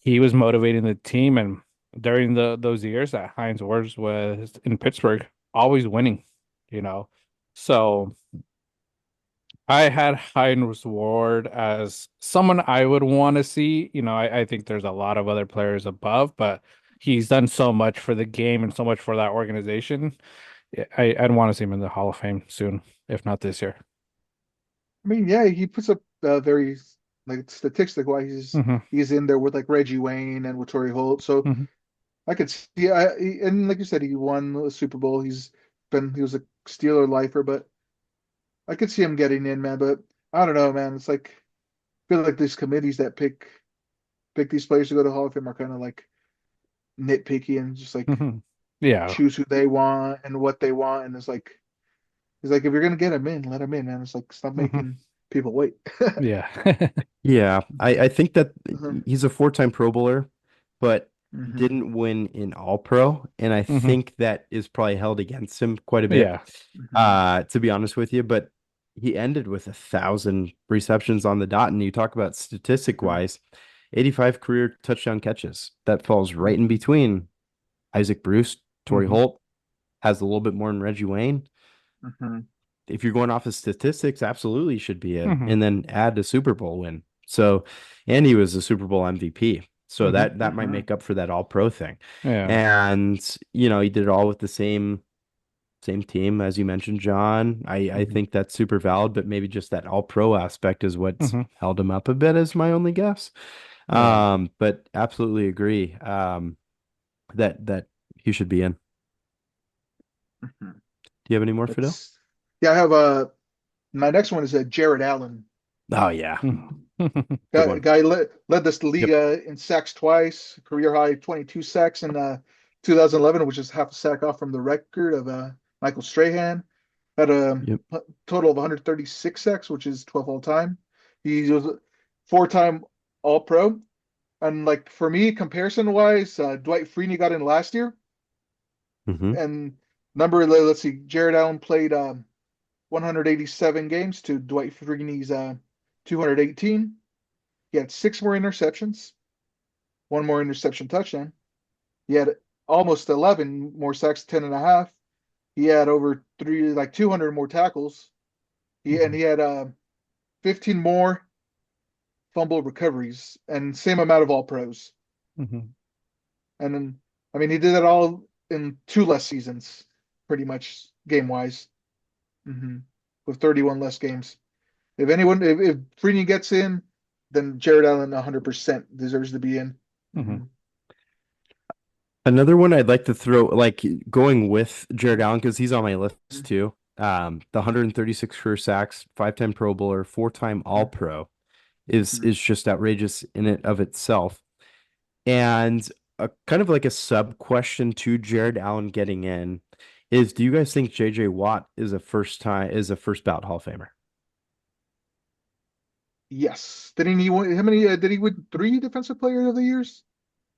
he was motivating the team, and during those years that Heinz Ward was in Pittsburgh, always winning, you know. So I had Heinz Ward as someone I would want to see. I think there's a lot of other players above, but he's done so much for the game and so much for that organization. I'd want to see him in the Hall of Fame soon, if not this year. I mean, yeah, he puts up very like statistic wise, Hmm. he's in there with like Reggie Wayne and with Torrey Holt. So Hmm. I could see, and like you said, he won the Super Bowl. He was a Steeler lifer, but I could see him getting in, man. But I don't know, man. It's like I feel like these committees that pick these players to go to Hall of Fame are kind of like nitpicky and just like Hmm. Yeah. choose who they want and what they want. And it's like if you're gonna get him in, let him in, man. It's like stop Hmm. making people wait. Yeah. Yeah, I think that Mhm. he's a four-time Pro Bowler, but Mhm. didn't win in All-Pro, and I Hmm. think that is probably held against him quite a bit. Yeah. Mhm. To be honest with you, but he ended with 1,000 receptions on the dot, and you talk about statistic Mhm. wise, 85 career touchdown catches. That falls right in Mhm. between Isaac Bruce, Torrey Hmm. Holt has a little bit more than Reggie Wayne. Mhm. If you're going off of statistics, absolutely should be in, Hmm. and then add a Super Bowl win. So, and he was a Super Bowl MVP. So Hmm. that might Mhm. make up for that all pro thing. Yeah. And, he did it all with the same team as you mentioned, John. I Hmm. think that's super valid, but maybe just that all pro aspect is what's Hmm. held him up a bit as my only guess. Yeah. But absolutely agree. That he should be in. Mhm. Do you have any more, Fidel? That's yeah. I have my next one is Jared Allen. Oh yeah. Mhm. Good one. Guy led this league Yep. in sacks twice, career high 22 sacks in 2011, which is half a sack off from the record of Michael Strahan. Had a Yep. total of 136 sacks, which is 12 all time. He was a four-time All Pro. And like for me, comparison wise, Dwight Freeney got in last year, Hmm. and let's see, Jared Allen played 187 games to Dwight Freeney's 218. He had six more interceptions, one more interception touchdown. He had almost 11 more sacks, 10 and a half. He had over like 200 more tackles. Mhm. He had 15 more fumble recoveries and same amount of all pros. Mhm. And then, I mean, he did it all in two less seasons, pretty much game wise, with 31 less games. If Freeney gets in, then Jared Allen 100% deserves to be in. Mhm. Hmm. Another one I'd like to throw, like going with Jared Allen, because he's on my list too. The 136 career sacks, five-time Pro Bowler, four-time All-Pro is just outrageous in it of itself. And a kind of like a sub question to Jared Allen getting in is, do you guys think JJ Watt is a first ballot Hall of Famer? Yes. Didn't he win? How many? Did he win three Defensive Player of the Years?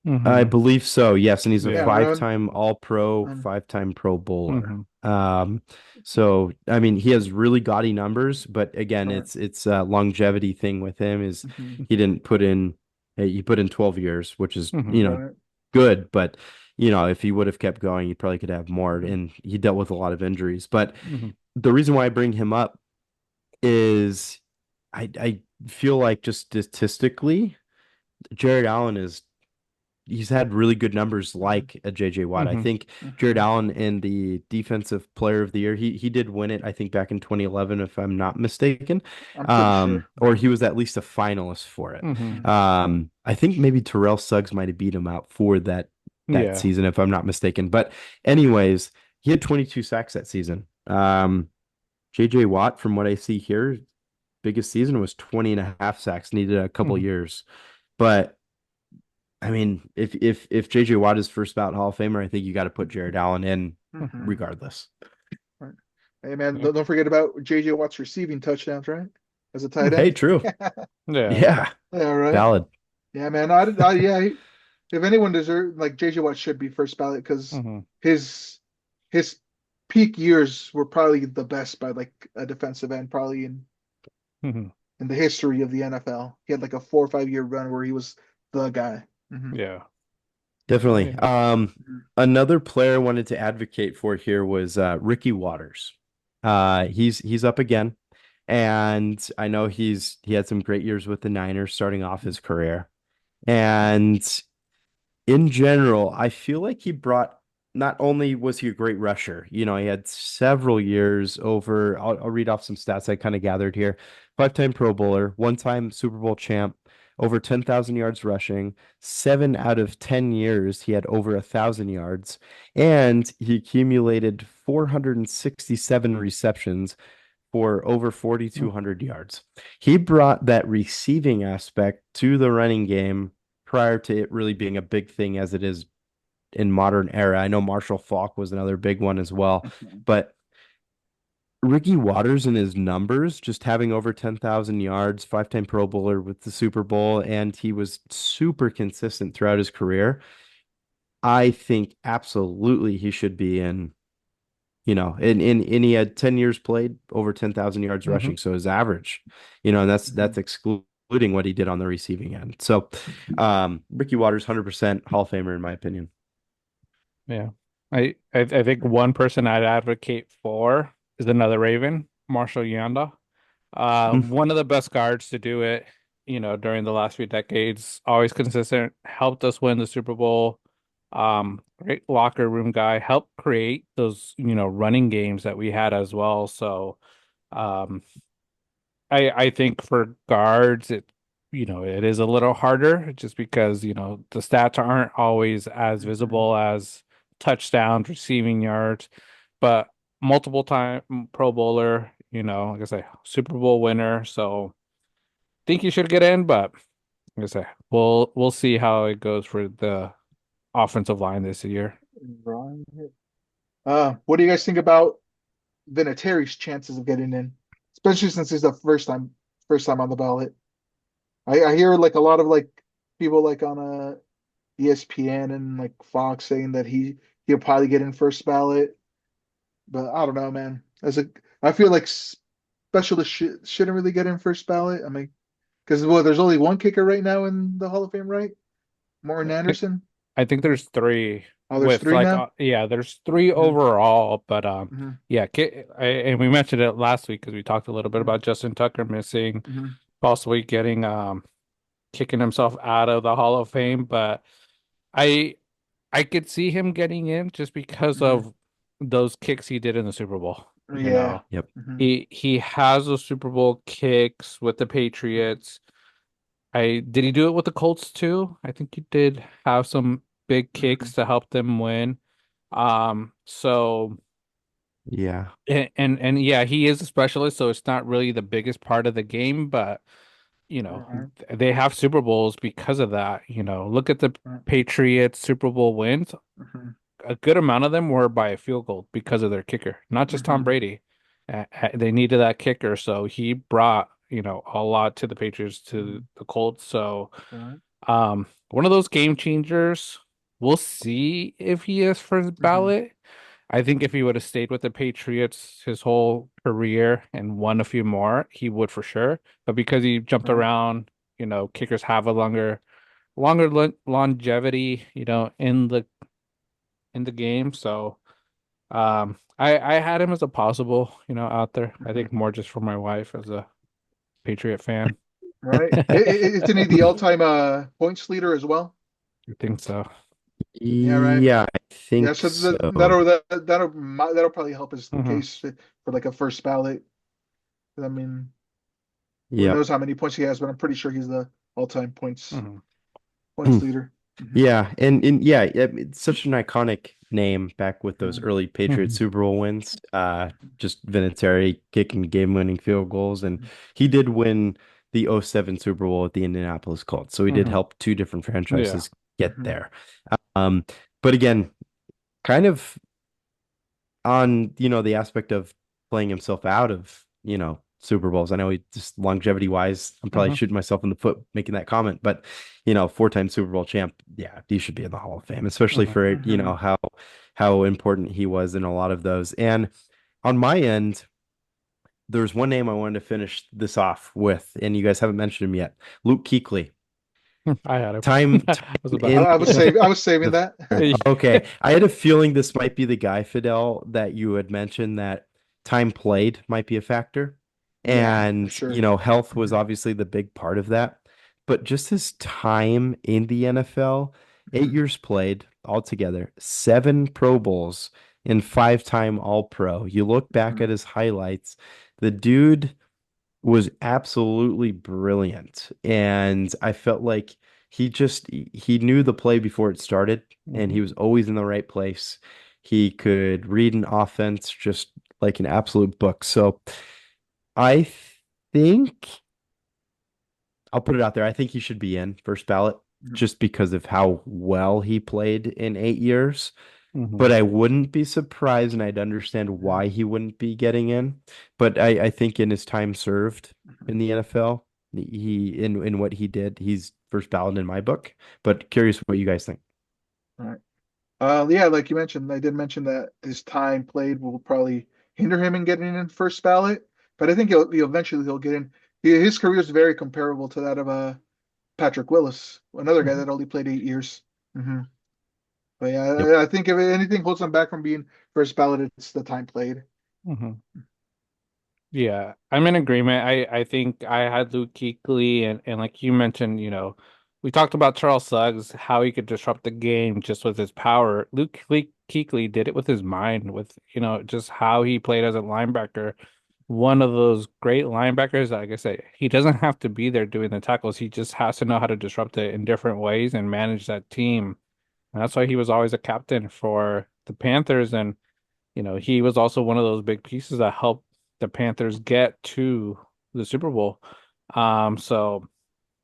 I Mhm. believe so, yes, and he's a Yeah, Yeah. around. five-time All-Pro, Um, five-time Pro Bowler. Mhm. So I mean, he has really gaudy numbers, but again, right. it's a longevity thing with him is Hmm. he didn't put in he put in 12 years, which is, Mhm. Right. good, but if he would have kept going, he probably could have more, Hmm. and he dealt with a lot of injuries. But Mhm. the reason why I bring him up is I feel like just statistically, Jared Allen is he's had really good numbers like a JJ Watt. I Hmm. think Jared Hmm. Allen in the defensive player of the year, he did win it, I think back in 2011 if I'm not mistaken. I'm pretty sure. Or he was at least a finalist for it. Hmm. I think maybe Terrell Suggs might have beat him out for that Yeah. season if I'm not mistaken. But anyways, he had 22 sacks that season. JJ Watt, from what I see here, biggest season was 20 and a half sacks, needed a couple Hmm. years. But I mean, if JJ Watt is first ballot Hall of Famer, I think you got to put Jared Allen in Hmm. regardless. Right. Hey man, Yeah. don't forget about JJ Watt's receiving touchdowns, right? As a tight Hey, end. true. Yeah. Yeah, Yeah, right. valid. Yeah, man. Yeah. If anyone deserves, like JJ Watt should be first ballot because Hmm. his his peak years were probably the best by like a defensive end, probably Hmm. in the history of the NFL. He had like a 4 or 5 year run where he was the guy. Hmm. Yeah. Definitely. Yeah. Another player I wanted to advocate for here was Ricky Waters. He's up again, and I know he had some great years with the Niners starting off his career. And in general, I feel like he brought not only was he a great rusher, he had several years over. I'll read off some stats I kind of gathered here. 5-time Pro Bowler, one-time Super Bowl champ, over 10,000 yards rushing. 7 out of 10 years, he had over 1,000 yards, and he accumulated 467 receptions for over 4,200 yards. He brought that receiving aspect to the running game prior to it really being a big thing as it is in modern era. I know Marshall Faulk was another big one as well, Hmm. but Ricky Waters and his numbers, just having over 10,000 yards, 5-time Pro Bowler with the Super Bowl, and he was super consistent throughout his career. I think absolutely he should be in, and he had 10 years played, over 10,000 yards Hmm. rushing. So his average, and that's excluding what he did on the receiving end. So Ricky Waters, 100% Hall of Famer in my opinion. Yeah. I think one person I'd advocate for is another Raven, Marshall Yanda. Mm, One of the best guards to do it, during the last few decades. Always consistent, helped us win the Super Bowl. Great locker room guy, helped create those, running games that we had as well. So, um, I think for guards, it is a little harder just because, the stats aren't always as Hmm. visible as touchdowns, receiving yards, but multiple time Pro Bowler, like I say, Super Bowl winner. So think you should get in, but like I say, we'll see how it goes for the offensive line this year. Right. What do you guys think about Vinatieri's chances of getting in, especially since he's the first time on the ballot? I hear like a lot of like people like on ESPN and like Fox saying that he'll probably get in first ballot, but I don't know, man. I feel like specialists shouldn't really get in first ballot. I mean, because well, there's only one kicker right now in the Hall of Fame, right? Morton Anderson. I think there's three Oh, there's with three like now. yeah, there's three Hmm. overall, but Hmm. yeah, and we mentioned it last week because we talked a little bit Hmm. about Justin Tucker missing, Hmm. possibly getting kicking himself out of the Hall of Fame, but I I could see him getting in just because Hmm. of those kicks he did in the Super Bowl. Yeah. yep. Hmm. He has those Super Bowl kicks with the Patriots. I did he do it with the Colts too? I think he did have some big kicks Hmm. to help them win. So Yeah. and yeah, he is a specialist, so it's not really the biggest part of the game, but Right. they have Super Bowls because of that. Look at the Right. Patriots Super Bowl wins. Hmm. A good amount of them were by a field goal because of their kicker, not just Tom Hmm. Brady. They needed that kicker, so he brought, a lot to the Patriots, to Hmm. the Colts. So, Right. one of those game changers. We'll see if he is first Hmm. ballot. I think if he would have stayed with the Patriots his whole career and won a few more, he would for sure. But because he jumped Right. around, kickers have a longer longevity, in the game. So, I had him as a possible, out there. I Hmm. think more just for my wife as a Patriot fan. Right. Isn't he the all-time points leader as well? I think so. Yeah, right. Yeah, I Yeah, think so so. that'll probably help his Hmm. case for like a first ballot. I mean, who Yep. knows how many points he has, but I'm pretty sure he's the all-time Hmm. points leader. Yeah, and yeah, it's such an iconic name back with those Mhm. early Patriots Hmm. Super Bowl wins. Just Vinatieri kicking game-winning field goals, and he did win the '07 Super Bowl with the Indianapolis Colts. So he did Hmm. help two different Yeah. franchises get Mhm. there. Um, but again, kind of on, the aspect of playing himself out of, Super Bowls. I know he just longevity wise, I'm probably Hmm. shooting myself in the foot making that comment, but four-time Super Bowl champ, yeah, he should be in the Hall of Fame, especially Hmm. for, Mhm. how important he was in a lot of those. And on my end, there's one name I wanted to finish this off with, and you guys haven't mentioned him yet. Luke Kuechly. I had him. Time I was about in I was saving the that. okay. I had a feeling this might be the guy, Fidel, that you had mentioned that time played might be a factor. Yeah, for And, sure. health was Mhm. obviously the big part of that. But just his time in the NFL, 8 years played altogether, 7 Pro Bowls, and 5-time All-Pro. You look back Mhm. at his highlights, the dude was absolutely brilliant. And I felt like he knew the play before it started and he Mhm. was always in the right place. He could read an offense just like an absolute book. So I think I'll put it out there. I think he should be in first ballot Mhm. just because of how well he played in 8 years. Mhm. But I wouldn't be surprised and I'd understand Mhm. why he wouldn't be getting in. But I think in his time served in the NFL, in what he did, he's first ballot in my book. But curious what you guys think. All right. Yeah, like you mentioned, I did mention that his time played will probably hinder him in getting in first ballot, but I think he'll get in. His career is very comparable to that of Patrick Willis, another guy Mhm. that only played 8 years. hmm But yeah, Yep. I think if anything holds him back from being first ballot, it's the time played. Mhm. Yeah, I'm in agreement. I think I had Luke Kuechly and like you mentioned, we talked about Charles Suggs, how he could disrupt the game just with his power. Kuechly did it with his mind, with just how he played as a linebacker. One of those great linebackers, like I said, he doesn't have to be there doing the tackles. He just has to know how to disrupt it in different ways and manage that team. And that's why he was always a captain for the Panthers. And he was also one of those big pieces that helped the Panthers get to the Super Bowl. So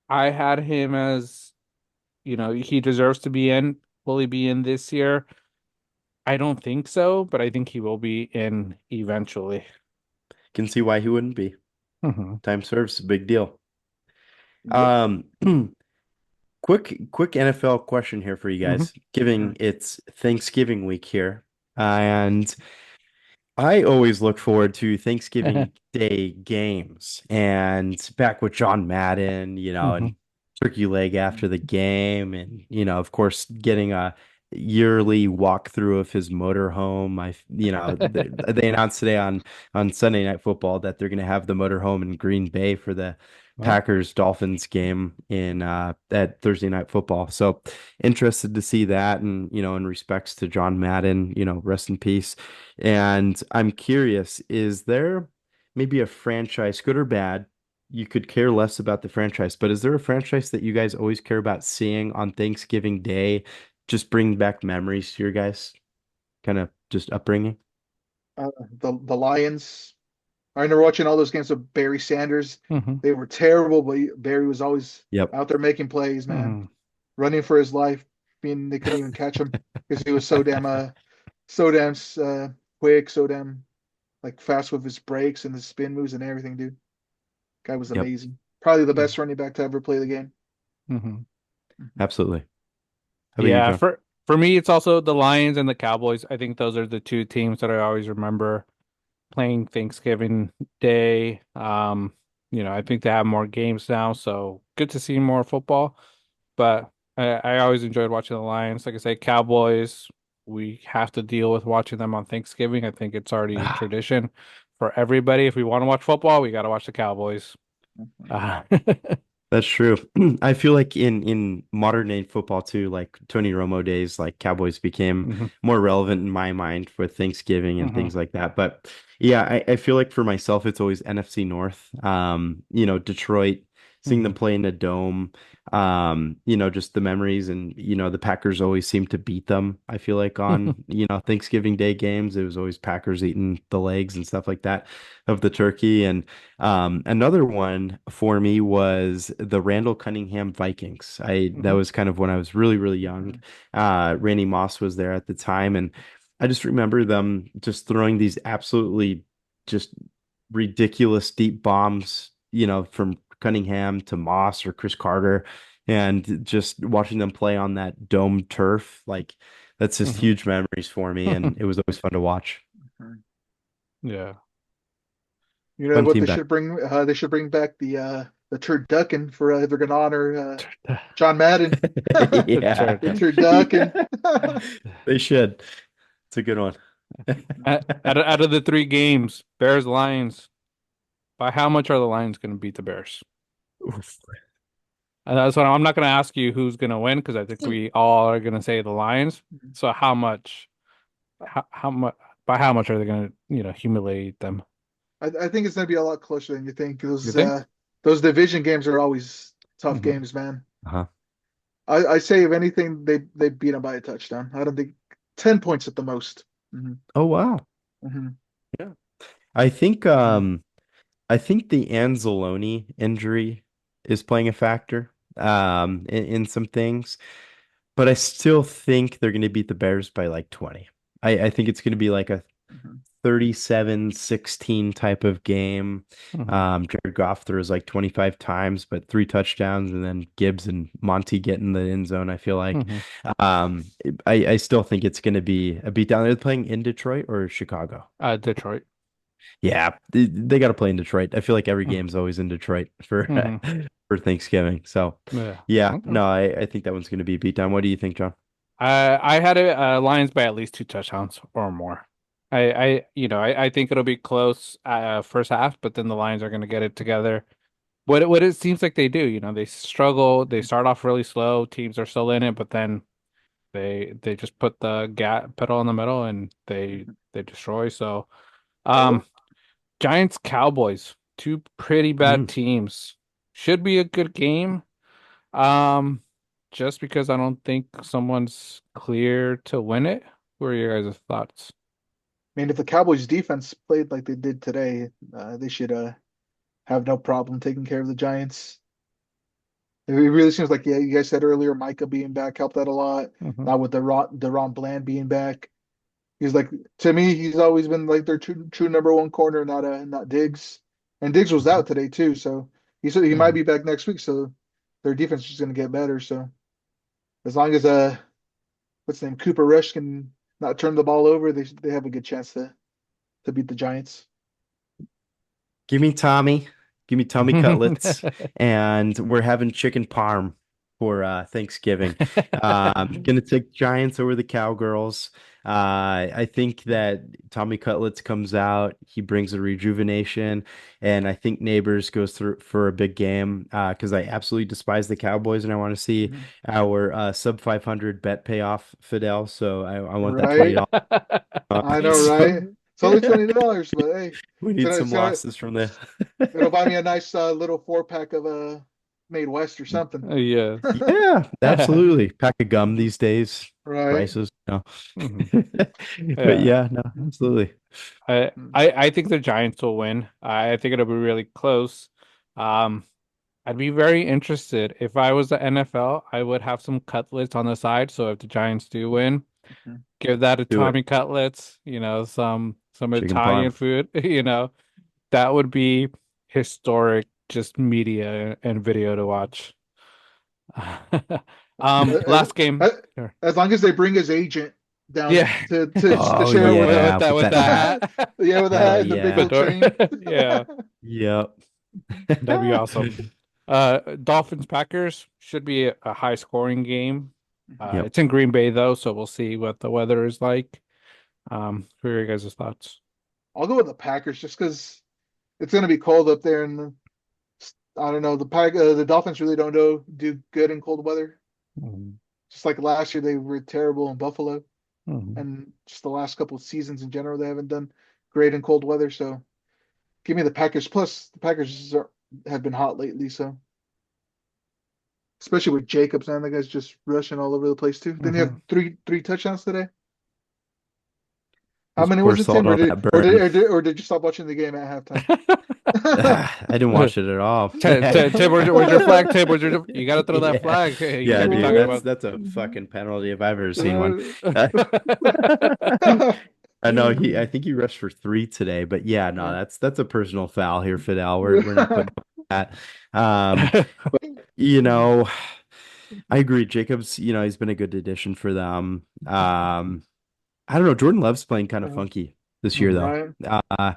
I had him as, he deserves to be in. Will he be in this year? I don't think so, but I think he will be in eventually. Can see why he wouldn't be. Hmm. Time serves, a big deal. Yep. Um, quick NFL question here for you Hmm. guys, given it's Thanksgiving week here. And I always look forward to Thanksgiving Day games and back with John Madden, Hmm. and turkey leg after the game, and of course, getting a yearly walkthrough of his motorhome. They announced today on Sunday Night Football that they're going to have the motorhome in Green Bay for the Well, Packers Dolphins game in at Thursday Night Football. So interested to see that, and in respects to John Madden, rest in peace. And I'm curious, is there maybe a franchise, good or bad? You could care less about the franchise, but is there a franchise that you guys always care about seeing on Thanksgiving Day? Just bring back memories to your guys, kind of just upbringing. The Lions. I remember watching all those games with Barry Sanders. hmm. They were terrible, but Barry was always Yep. out there making plays, man, Hmm. running for his life. Being they couldn't even catch him because he was so damn quick, so damn like fast with his breaks and his spin moves and everything, dude. Guy was Yep. amazing. Probably the best running back to ever play the game. Hmm. Mhm. Absolutely. How about you, Yeah, John? for me, it's also the Lions and the Cowboys. I think those are the two teams that I always remember playing Thanksgiving Day. I think they have more games now, so good to see more football. But I always enjoyed watching the Lions. Like I say, Cowboys, we have to deal with watching them on Thanksgiving. I think it's already Ah, tradition for everybody. If we want to watch football, we got to watch the Cowboys. Mhm. Uh, That's true. I feel like in modern day football too, like Tony Romo days, like Cowboys became Hmm. more relevant in my mind for Thanksgiving and Hmm. things like that. But yeah, I feel like for myself, it's always NFC North. Detroit, seeing them Hmm. play in a dome, just the memories and the Packers always seem to beat them. I feel like on, Thanksgiving Day games, it was always Packers eating the legs and stuff like that of the turkey. And another one for me was the Randall Cunningham Vikings. That Hmm. was kind of when I was really, really young. Randy Moss was there at the time, and I just remember them just throwing these absolutely just ridiculous deep bombs, from Cunningham to Moss or Chris Carter, and just watching them play on that dome turf, like that's just Hmm. huge memories for me, and it was always fun to watch. Yeah. You know Fun what team they back. should bring? They should bring back the turducken for they're going to honor John Madden. The Yeah. The turtle. turducken. They should. It's a good one. Out of the three games, Bears Lions, by how much are the Lions going to beat the Bears? Oof. And that's what I'm not going to ask you who's going to win because I think we all are going to say the Lions. So how much? How much? By how much are they going to humiliate them? I think it's going to be a lot closer than you think. You think? Those division games are always tough Hmm. games, man. Uh-huh. I say if anything, they beat them by a touchdown. I don't think 10 points at the most. Hmm. Oh wow. Hmm. Yeah. I think Hmm. um I think the Anzalone injury is playing a factor in some things, but I still think they're going to beat the Bears by like 20. I think it's going to be like a Hmm. 37-16 type of game. Hmm. Jared Goff throws like 25 times, but three touchdowns, and then Gibbs and Monty get in the end zone. I feel like Hmm. um, I still think it's going to be a beatdown. They're playing in Detroit or Chicago. Detroit. Yeah, they got to play in Detroit. I feel like every game's always in Detroit for Hmm. for Thanksgiving. So Yeah. yeah, Okay. no, I think that one's going to be a beatdown. What do you think, John? I had it Lions by at least two touchdowns or more. I think it'll be close first half, but then the Lions are going to get it together. What it seems like they do, they struggle. They start off really slow. Teams are still in it, but then they just put the gas pedal in the middle and they destroy. So, um, Giants Cowboys, two pretty bad Mm. teams. Should be a good game. Um, just because I don't think someone's clear to win it. What are your guys' thoughts? I mean, if the Cowboys defense played like they did today, they should have no problem taking care of the Giants. It really seems like, yeah, you guys said earlier, Micah being back helped out a lot. Hmm. Now with Deron Bland being back, he's like, to me, he's always been like their true number one corner, not Diggs. And Diggs was out today too, so he said he might Hmm. be back next week. So their defense is just going to get better. So as long as what's his name, Cooper Rush can not turn the ball over, they have a good chance to beat the Giants. Give me Tommy. Give me Tommy cutlets. And we're having chicken parm for Thanksgiving. Gonna take Giants over the Cowgirls. I think that Tommy Cutlets comes out. He brings a rejuvenation, and I think Neighbors goes through for a big game because I absolutely despise the Cowboys, and I want to see Mhm. our sub 500 bet payoff, Fidel. So I want that Right? $20. I know, So right? It's only $20, but hey, we it's need gonna some it's gonna losses from the it'll buy me a nice little 4 pack of Made West or something. Yes. Yeah, absolutely. Pack of gum these days, Right? prices, no. Hmm. But Yeah. yeah, no, absolutely. I, Mm. I I think the Giants will win. I think it'll be really close. Um, I'd be very interested. If I was the NFL, I would have some cutlets on the side. So if the Giants do win, Mhm. give that to Do it. Tommy Cutlets, some Chicken parm. Italian food, that would be historic, just media and video to watch. As, Last game. as Sure. as long as they bring his agent down Yeah. to Oh share it with With yeah, him. that with with that the hat. hat. Yeah, with the Hell hat and the big yeah. old Fedora. chain. Yeah, Yep. that'd be awesome. Dolphins Packers should be a high scoring game. Yep. It's in Green Bay though, so we'll see what the weather is like. What are your guys' thoughts? I'll go with the Packers just because it's going to be cold up there, and I don't know. The Dolphins really don't do good in cold weather. Mhm. Just like last year, they were terrible in Buffalo, Mhm. and just the last couple of seasons in general, they haven't done great in cold weather. So give me the Packers. Plus, the have been hot lately, so especially with Jacobs, man, that guy's just rushing all over the place too. Then you have Mhm. three touchdowns today. How Just many pour was it, salt Tim? on that burn. Or did you stop watching the game at halftime? I didn't watch it at all. Tim, where's your flag? Tim, you got to throw that Yeah. flag. Hey, you Yeah, can't be dude, talking that's about. that's a fucking penalty if I've ever seen one. Uh, I know I think he rushed for three today, but yeah, no, that's a personal foul here, Fidel. We're not putting up with that. But you know, I agree. Jacobs, he's been a good addition for them. I don't know. Jordan Love's playing kind of funky this year Mhm. though. Right. Uh,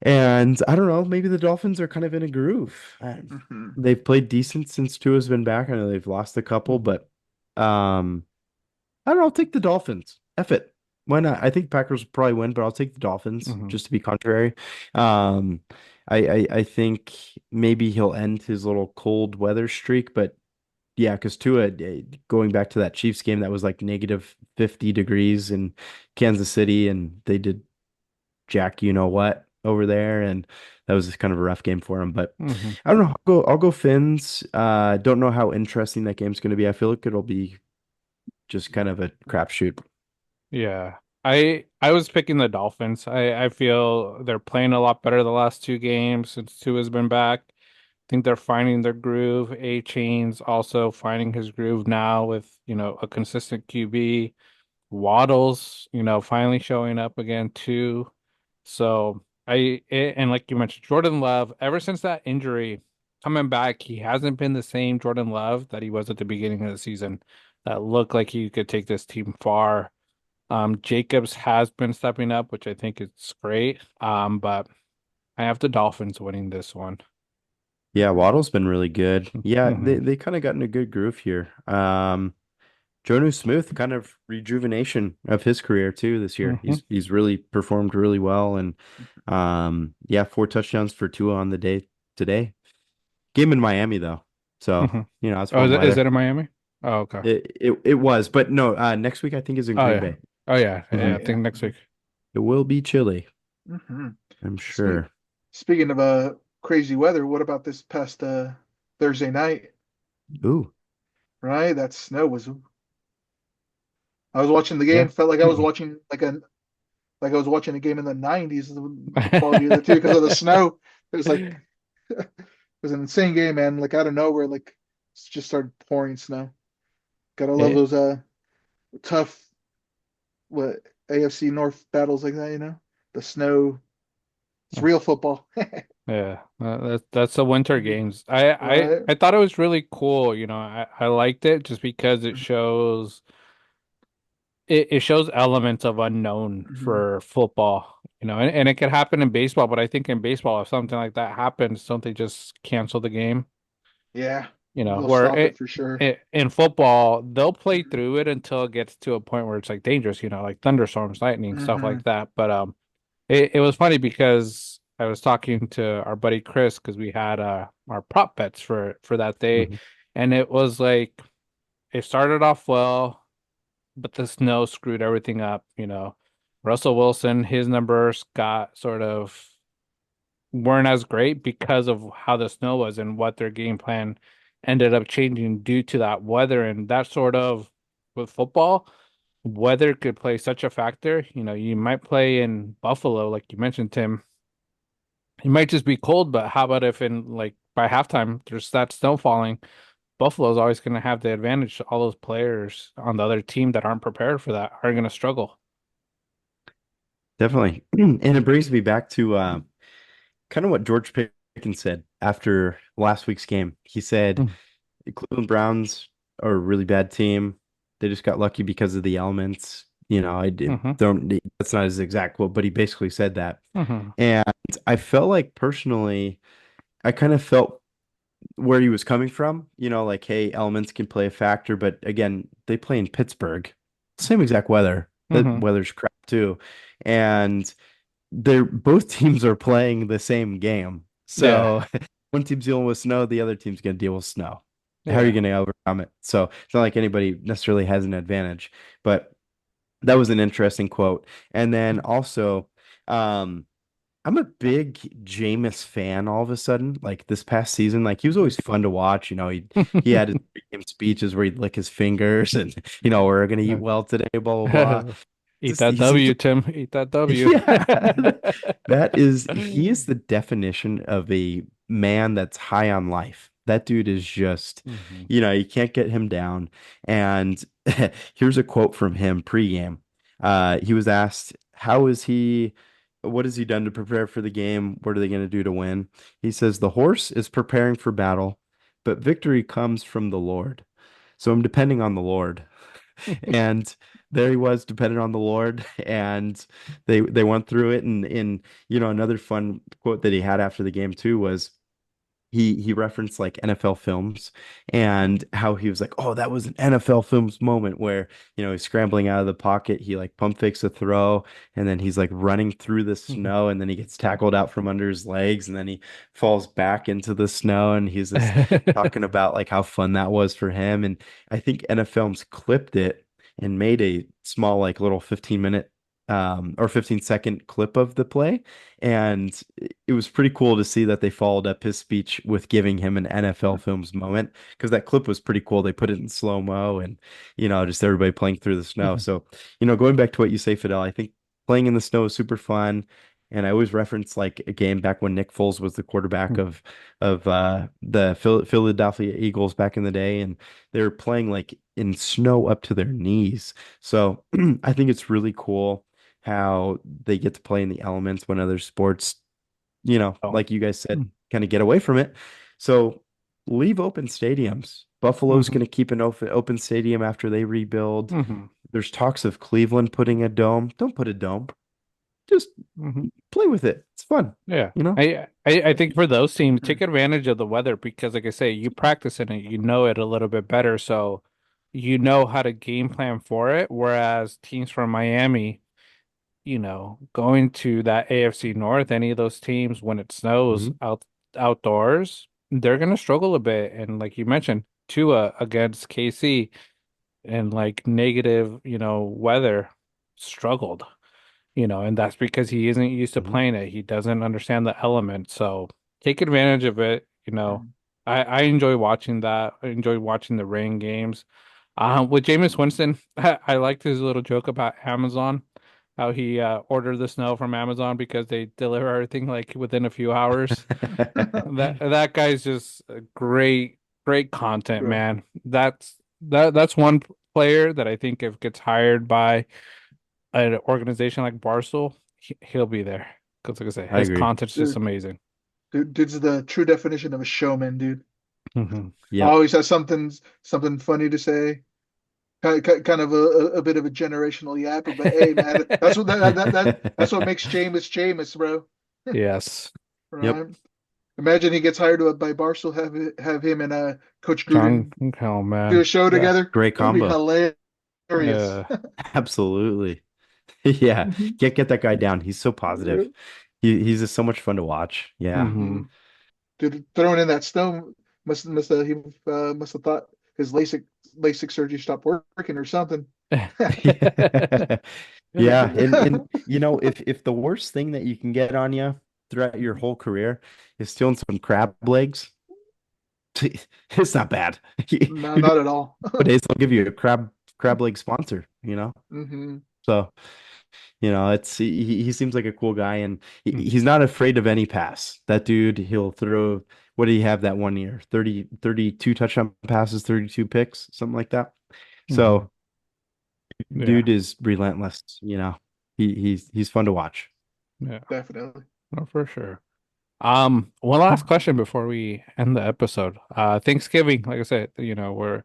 and I don't know, maybe the Dolphins are kind of in a groove. Mhm. They've played decent since Tua's been back. I know they've lost a couple, Mhm. but um, I don't know. I'll take the Dolphins. F it. Why not? I think Packers will probably win, but I'll take the Dolphins Mhm. just to be contrary. Um, I think maybe he'll end his little cold weather streak, but yeah, because Tua, going back to that Chiefs game, that was like negative 50 degrees in Kansas City, and they did Jack, you know what, over there, and that was just kind of a rough game for him. But Mhm. I don't know. I'll go Finns. Don't know how interesting that game's going to be. I feel like it'll be just kind of a crapshoot. Yeah. I was picking the Dolphins. I feel they're playing a lot better the last two games since Tua's been back. I think they're finding their groove. A Chain's also finding his groove now with, a consistent QB. Waddle's, finally showing up again too. So and like you mentioned, Jordan Love, ever since that injury coming back, he hasn't been the same Jordan Love that he was at the beginning of the season. That looked like he could take this team far. Jacobs has been stepping up, which I think is great. But I have the Dolphins winning this one. Yeah, Waddle's been really good. Yeah, they Hmm. they kind of got in a good groove here. Jonu Smith kind of rejuvenation of his career too this year. Hmm. He's really performed really well, and yeah, 4 touchdowns for Tua on the day today. Game in Miami though, so Hmm. it's Oh, warm is it weather. in Miami? Oh, okay. It was, but no, next week I think is in Oh Green yeah. Bay. Oh yeah. Oh Yeah, I Mhm. yeah. think next week. It will be chilly, Hmm. I'm Speak, sure. speaking of crazy weather, what about this past Thursday night? Ooh, Right, that snow was. I was watching the game, yeah. felt like I was watching like I was watching a game in the '90s. The quality of the two because of the snow. It was like it was an insane game, man. Like out of nowhere, like it just started pouring snow. Gotta love It, those tough what AFC North battles like that, The snow. It's real football. Yeah, that's the Winter Games. Right? I thought it was really cool. I liked it just because it shows elements of unknown Mm-hmm. for football. And it could happen in baseball, but I think in baseball, if something like that happens, don't they just cancel the game? Yeah. They'll Where stop it for sure. in football, they'll play through it until it gets to a point where it's like dangerous. Like thunderstorms, lightning, stuff Mm-hmm. like that. But it was funny because I was talking to our buddy Chris because we had our prop bets for that day, mhm. and it was like it started off well, but the snow screwed everything up. Russell Wilson, his numbers got sort of weren't as great because of how the snow was and what their game plan ended up changing due to that weather and that sort of with football. Weather could play such a factor. You might play in Buffalo, like you mentioned, Tim. It might just be cold, but how about if in like by halftime there's that snow falling? Buffalo's always going to have the advantage. All those players on the other team that aren't prepared for that are going to struggle. Definitely. And it brings me back to kind of what George Pickens said after last week's game. He said Mm-hmm. the Cleveland Browns are a really bad team. They just got lucky because of the elements. I did, Mm-hmm. don't, that's not his exact quote, but he basically said that. Mm-hmm. And I felt like personally, I kind of felt where he was coming from, like, hey, elements can play a factor, but again, they play in Pittsburgh, same exact weather. The Mm-hmm. weather's crap too. And they're both teams are playing the same game. Yeah. So one team's dealing with snow, the other team's going to deal with snow. How are you Yeah. going to overcome it? So it's not like anybody necessarily has an advantage, but that was an interesting quote. And then also, um, I'm a big Jameis fan all of a sudden. Like this past season, like he was always fun to watch. He had his pregame speeches where he'd lick his fingers and we're gonna eat well today, blah blah blah. Eat Just that he seems W, to Tim. Eat that W. yeah, he is the definition of a man that's high on life. That dude is just, Mhm. you can't get him down. And here's a quote from him pregame. He was asked, what has he done to prepare for the game? What are they going to do to win? He says, the horse is preparing for battle, but victory comes from the Lord. So I'm depending on the Lord. And there he was dependent on the Lord, and they went through it. And another fun quote that he had after the game too was he referenced like NFL films and how he was like, oh, that was an NFL films moment where, he's scrambling out of the pocket. He like pump fakes a throw and then he's like running through the Mhm. snow and then he gets tackled out from under his legs and then he falls back into the snow and he's just talking about like how fun that was for him. And I think NFL films clipped it and made a small like little 15-minute or 15-second clip of the play. And it was pretty cool to see that they followed up his speech with giving him an NFL films moment because that clip was pretty cool. They put it in slow-mo and, just everybody playing through the snow. Mhm. So, going back to what you say, Fidel, I think playing in the snow is super fun. And I always reference like a game back when Nick Foles was the quarterback of the Philadelphia Eagles back in the day, and they were playing like in snow up to their knees. So I think it's really cool how they get to play in the elements when other sports, Oh. like you guys said, kind of get away from it. So leave open stadiums. Buffalo's Mhm. going to keep an open stadium after they rebuild. Mhm. There's talks of Cleveland putting a dome. Don't put a dome. Just Mhm. play with it. It's fun, Yeah. you know? I think for those teams, take advantage of the weather because, like I say, you practice in it, you know it a little bit better, so you know how to game plan for it. Whereas teams from Miami, going to that AFC North, any of those teams when it snows Mhm. outdoors, they're gonna struggle a bit. And like you mentioned, Tua against KC and like negative, weather struggled. And that's because he isn't used to Mhm. playing it. He doesn't understand the element. So take advantage of it. I enjoy watching that. I enjoy watching the rain games. With Jameis Winston, I liked his little joke about Amazon, how he ordered the snow from Amazon because they deliver everything like within a few hours. That guy's just a great content, Bro. man. That's one player that I think if gets hired by an organization like Barstool, he'll be there. Because like I say, I his agree. content's just Dude, amazing. dude's the true definition of a showman, dude. Hmm. Yep. Always has something funny to say. Kind of a bit of a generational yapper, but hey, man, that's what makes Jameis Jameis, bro. Yes. Yep. Right? Imagine he gets hired by Barstool, have him and Coach John, Gruden oh do a man. show Yeah. together. Great That would be combo. hilarious. Uh, Absolutely. Yeah. Mhm. Get that guy down. He's so positive. He's just so much fun to watch. Yeah. hmm Mhm. Dude, throwing in that stone must have thought his LASIK surgery stopped working or something. Yeah. And if the worst thing that you can get on you throughout your whole career is stealing some crab legs, it's not bad. No, You go not at all. nowadays, they'll give you a crab leg sponsor. Hmm. So, it's he seems like a cool guy and he's not afraid of any pass. That dude, he'll throw what did he have that one year? 32 touchdown passes, 32 picks, something like that. hmm So, Yeah. dude is relentless. He's fun to watch. Yeah. Definitely. No, for sure. One last question before we end the episode. Thanksgiving, like I said, we're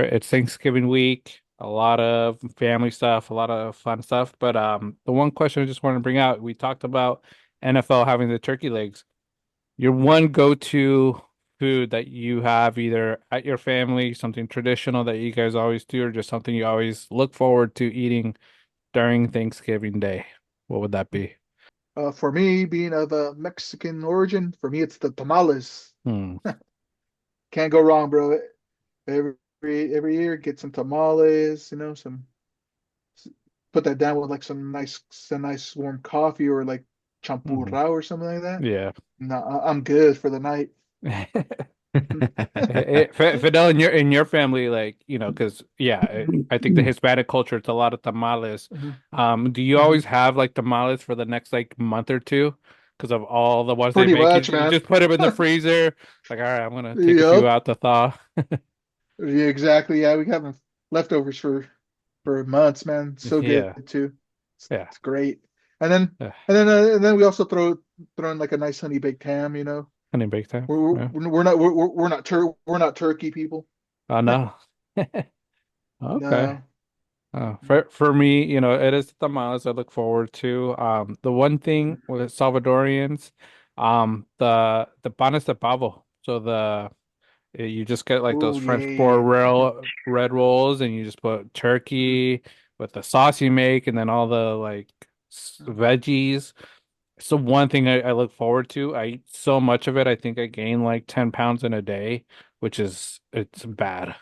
it's Thanksgiving week, a lot of family stuff, a lot of fun stuff. But the one question I just want to bring out, we talked about NFL having the turkey legs. Your one go-to food that you have either at your family, something traditional that you guys always do, or just something you always look forward to eating during Thanksgiving Day. What would that be? For me, being of a Mexican origin, for me it's the tamales. Hmm. Can't go wrong, bro. Every every year, get some tamales. Some put that down with like some nice warm coffee or like Hmm. champurrado or something like that. Yeah. No, I'm good for the night. Fidel, in your family, like, because yeah, I think the Hispanic culture, it's a lot of tamales. Mhm, Do you mhm. always have like tamales for the next like month or two? Because of all the ones they Pretty make, much, you man. just put them in the freezer. Like, all right, I'm gonna take a few Yep. out to thaw. Yeah, exactly. Yeah, we have leftovers for months, man. So good Yeah, too. yeah. It's great. And then Uh, and then we also throw in like a nice honey baked ham. Honey baked ham. We're Yeah. we're not turkey people. Oh no. Okay. No. For me, it is the tamales I look forward to. The one thing with Salvadorians, the panes de pavo. So you just get like those Oh French yeah. board rail red rolls, and you just put turkey with the sauce you make, and then all the like veggies. So one thing I look forward to. I eat so much of it. I think I gain like 10 pounds in a day, which is it's bad.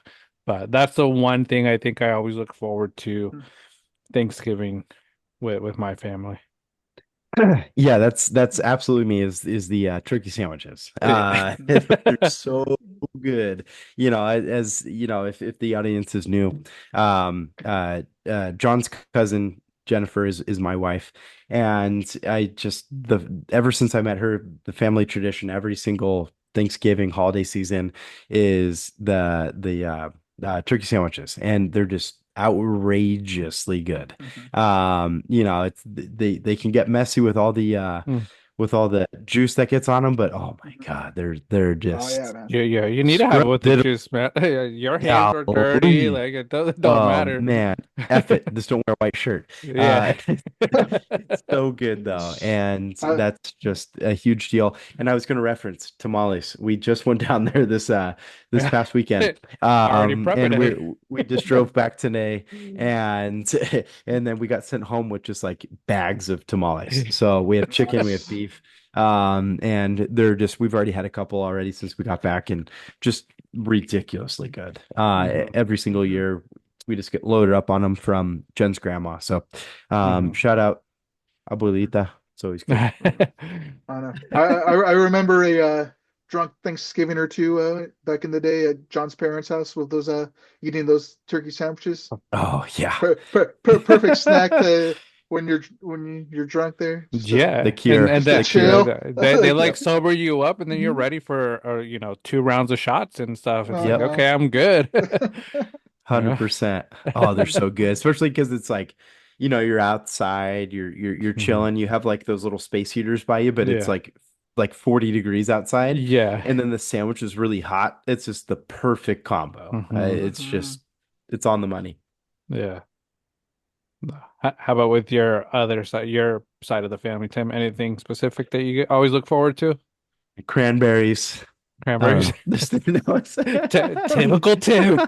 But that's the one thing I think I always look forward to Thanksgiving with my family. Yeah, that's absolutely me is the turkey sandwiches. Yeah. They're so good. As you know, if the audience is new, John's cousin Jennifer is my wife, and I just the ever since I met her, the family tradition every single Thanksgiving holiday season is the turkey sandwiches, and they're just outrageously good. It's they can get messy Mm. with all the juice that gets on them, but oh my God, they're Oh yeah, just man. Yeah, you need to have it scrub with the diddle. juice, man. Your hands are dirty, Golly. like it don't Oh matter. man, F it. Just don't wear a white shirt. Yeah. It's so good though, and I, that's just a huge deal. And I was going to reference tamales. We just went down there this past weekend, Already prepping and we it. we just drove back today, and and then we got sent home with just like bags of tamales. So we have chicken, we have nice. beef, and we've already had a couple already since we got back, and just ridiculously good. Hmm. Every single year we just get loaded up on them from Jen's grandma. So, Hmm. shout out Abuelita. It's always good. I know. I remember a drunk Thanksgiving or two back in the day at John's parents' house with those eating those turkey sandwiches. Oh yeah, Perfect snack to when you're drunk there. the Yeah, and cure, and Just to the that cure. chill. they like Yep. sober you up, and then you're Mhm. ready for 2 rounds of shots and stuff. It's like, Yep, Uh-huh. okay, I'm good. Yeah. 100%. Oh, they're so good, especially because it's like, you're outside, you're Mhm. chilling. You have like those little space heaters by you, but it's Yeah. like 40 degrees outside, Yeah. and then the sandwich is really hot. It's just the perfect combo. Hmm. It's on the money. Yeah. How about with your side of the family, Tim? Anything specific that you always look forward to? Cranberries. I don't Cranberries. know. This thing knows. Typical Tim.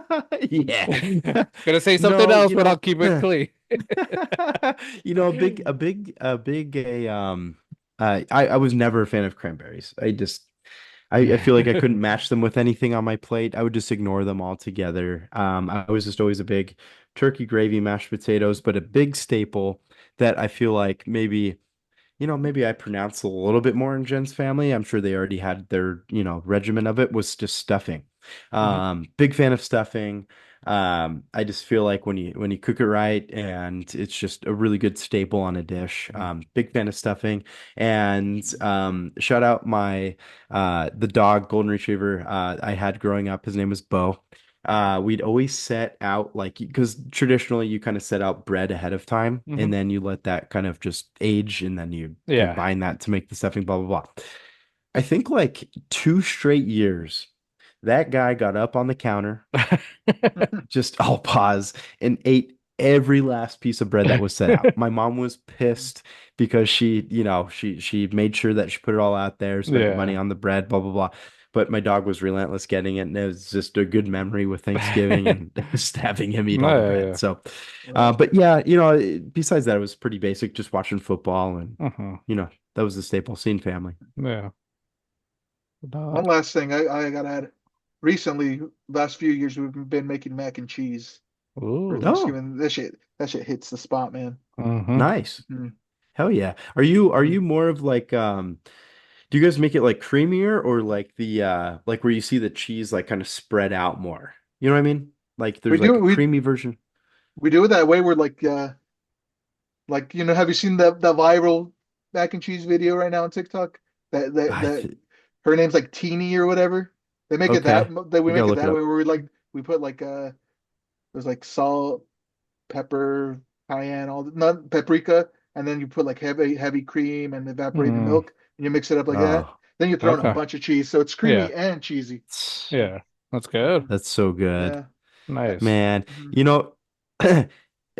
Yeah. Gonna say something No, else, but I'll keep it clean. I was never a fan of cranberries. I feel like I couldn't match them with anything on my plate. I would just ignore them altogether. I was just always a big turkey gravy, mashed potatoes, but a big staple that I feel like maybe I pronounced a little bit more in Jen's family. I'm sure they already had their, regimen of it was just stuffing. Mhm. Big fan of stuffing. I just feel like when you cook it right and it's just a really good staple on a dish. Big fan of stuffing. And shout out the dog golden retriever I had growing up. His name was Bo. We'd always set out like because traditionally you kind of set out bread ahead of time and Mhm. then you let that kind of just age and then you Yeah. combine that to make the stuffing, blah blah blah. I think like 2 straight years, that guy got up on the counter, just I'll pause and ate every last piece of bread that was set out. My mom was pissed because she made sure that she put it all out there, spent the money Yeah. on the bread, blah blah blah. but my dog was relentless getting it, and it was just a good memory with Thanksgiving and just having him eat all the No, bread. yeah. So, Well, but yeah, besides that, it was pretty basic, just watching football, and Uh-huh. that was the staple. Seeing family. Yeah. No. one last thing I gotta add. Recently, last few years, we've been making mac and cheese for Ooh. Oh, Thanksgiving. That shit hits the spot, man. Mm-hmm. nice. Mm, Hell yeah. Are you mm. more of like do you guys make it like creamier or like the like where you see the cheese like kind of spread out more? You know what I mean? Like We there's like do a we creamy version. we do it that way. We're like have you seen the viral mac and cheese video right now on TikTok? I That th her name's like Teeny or whatever. They make it Okay. that we I gotta make it look it that way up. where we put like there's like salt, pepper, cayenne, all the not paprika, and then you put like heavy cream and evaporated Mm. milk, and you mix it up like that. Oh, Then you throw in a Okay. bunch of cheese, so it's Yeah. creamy and cheesy. Yeah. That's good. Mhm. that's so good. Yeah. Nice. Man, Mhm. you know,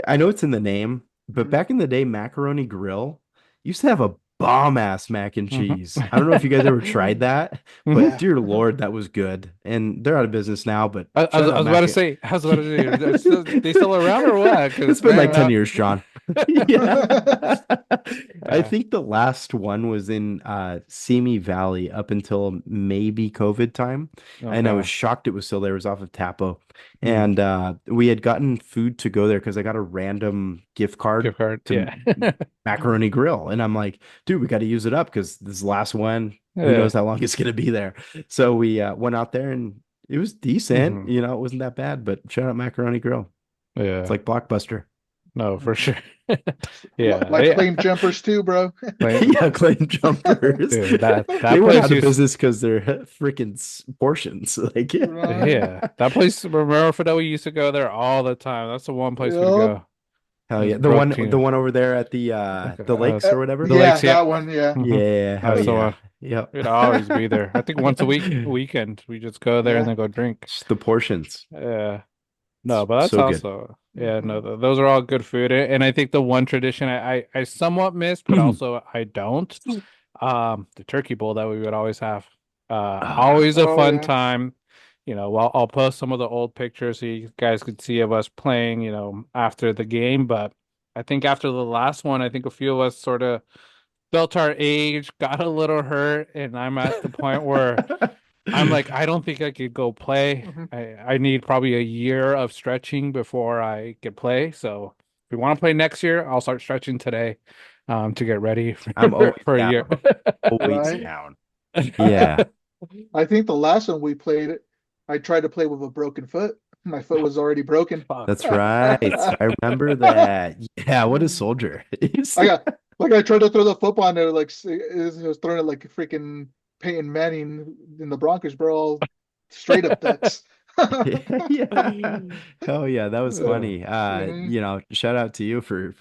I know it's in the name, but Mhm. back in the day, Macaroni Grill used to have a bomb ass mac and Mm-hmm. cheese. I don't know if you guys ever tried that, Mm-hmm. but Yeah. dear Lord, that was good. And they're out of business now, but shout I out was about Mac. to say, I was about to say, they Yeah. still around or what? It's Because been like man, 10 that, years, John. Yeah. I yeah. think the last one was in Simi Valley up until maybe COVID time. And I was Okay. shocked it was still there. It was off of Tapo. Mm. And we had gotten food to go there because I got a random gift card Gift card. to Yeah. Macaroni Grill. And I'm like, dude, we got to use it up because this is the last one. Who Yeah. knows how long it's going to be there. So we went out there and it was decent. Hmm. It wasn't that bad, but shout out Macaroni Grill. It's Yeah. like Blockbuster. No, for Mhm. sure. Yeah. Like Yeah. flame jumpers too, bro. Yeah, claim jumpers. Dude, They that went place out of used business because they're freaking portions. Like, yeah. Right. yeah. That place, remember Fidel, we used to go there all the time. That's the one place we'd Yup. go Hell as yeah. a The broke one teenager. over there at the Okay. lakes or whatever. The lakes, Yeah, yeah. that one. Yeah. Hmm. Yeah, hell That's the yeah. one. Yep. We'd always be there. I think once a weekend, we just go there and Yeah. then go drink. Just the portions. Yeah. No, It's but that's so good. also yeah, no, Mhm. those are all good food. And I think the one tradition I somewhat miss, but also I don't. The turkey bowl that we would always have. Ah, Always a Oh fun yeah. time. Well, I'll post some of the old pictures so you guys could see of us playing, after the game. But I think after the last one, I think a few of us sort of felt our age, got a little hurt, and I'm at the point where I'm like, I don't think I could go play. Mhm. I need probably a year of stretching before I could play. So if we want to play next year, I'll start stretching today, to get ready I'm always for a year. down. Always Right. down. Yeah. I think the last one we played, I tried to play with a broken foot. My foot was already broken. Fuck. That's right. I remember that. Yeah, what a soldier. I got like I tried to throw the football and it like it was throwing it like freaking Peyton Manning in the Broncos, bro. All straight up ducks. Yeah. Oh yeah, that was Uh, funny. Mhm. Shout out to you for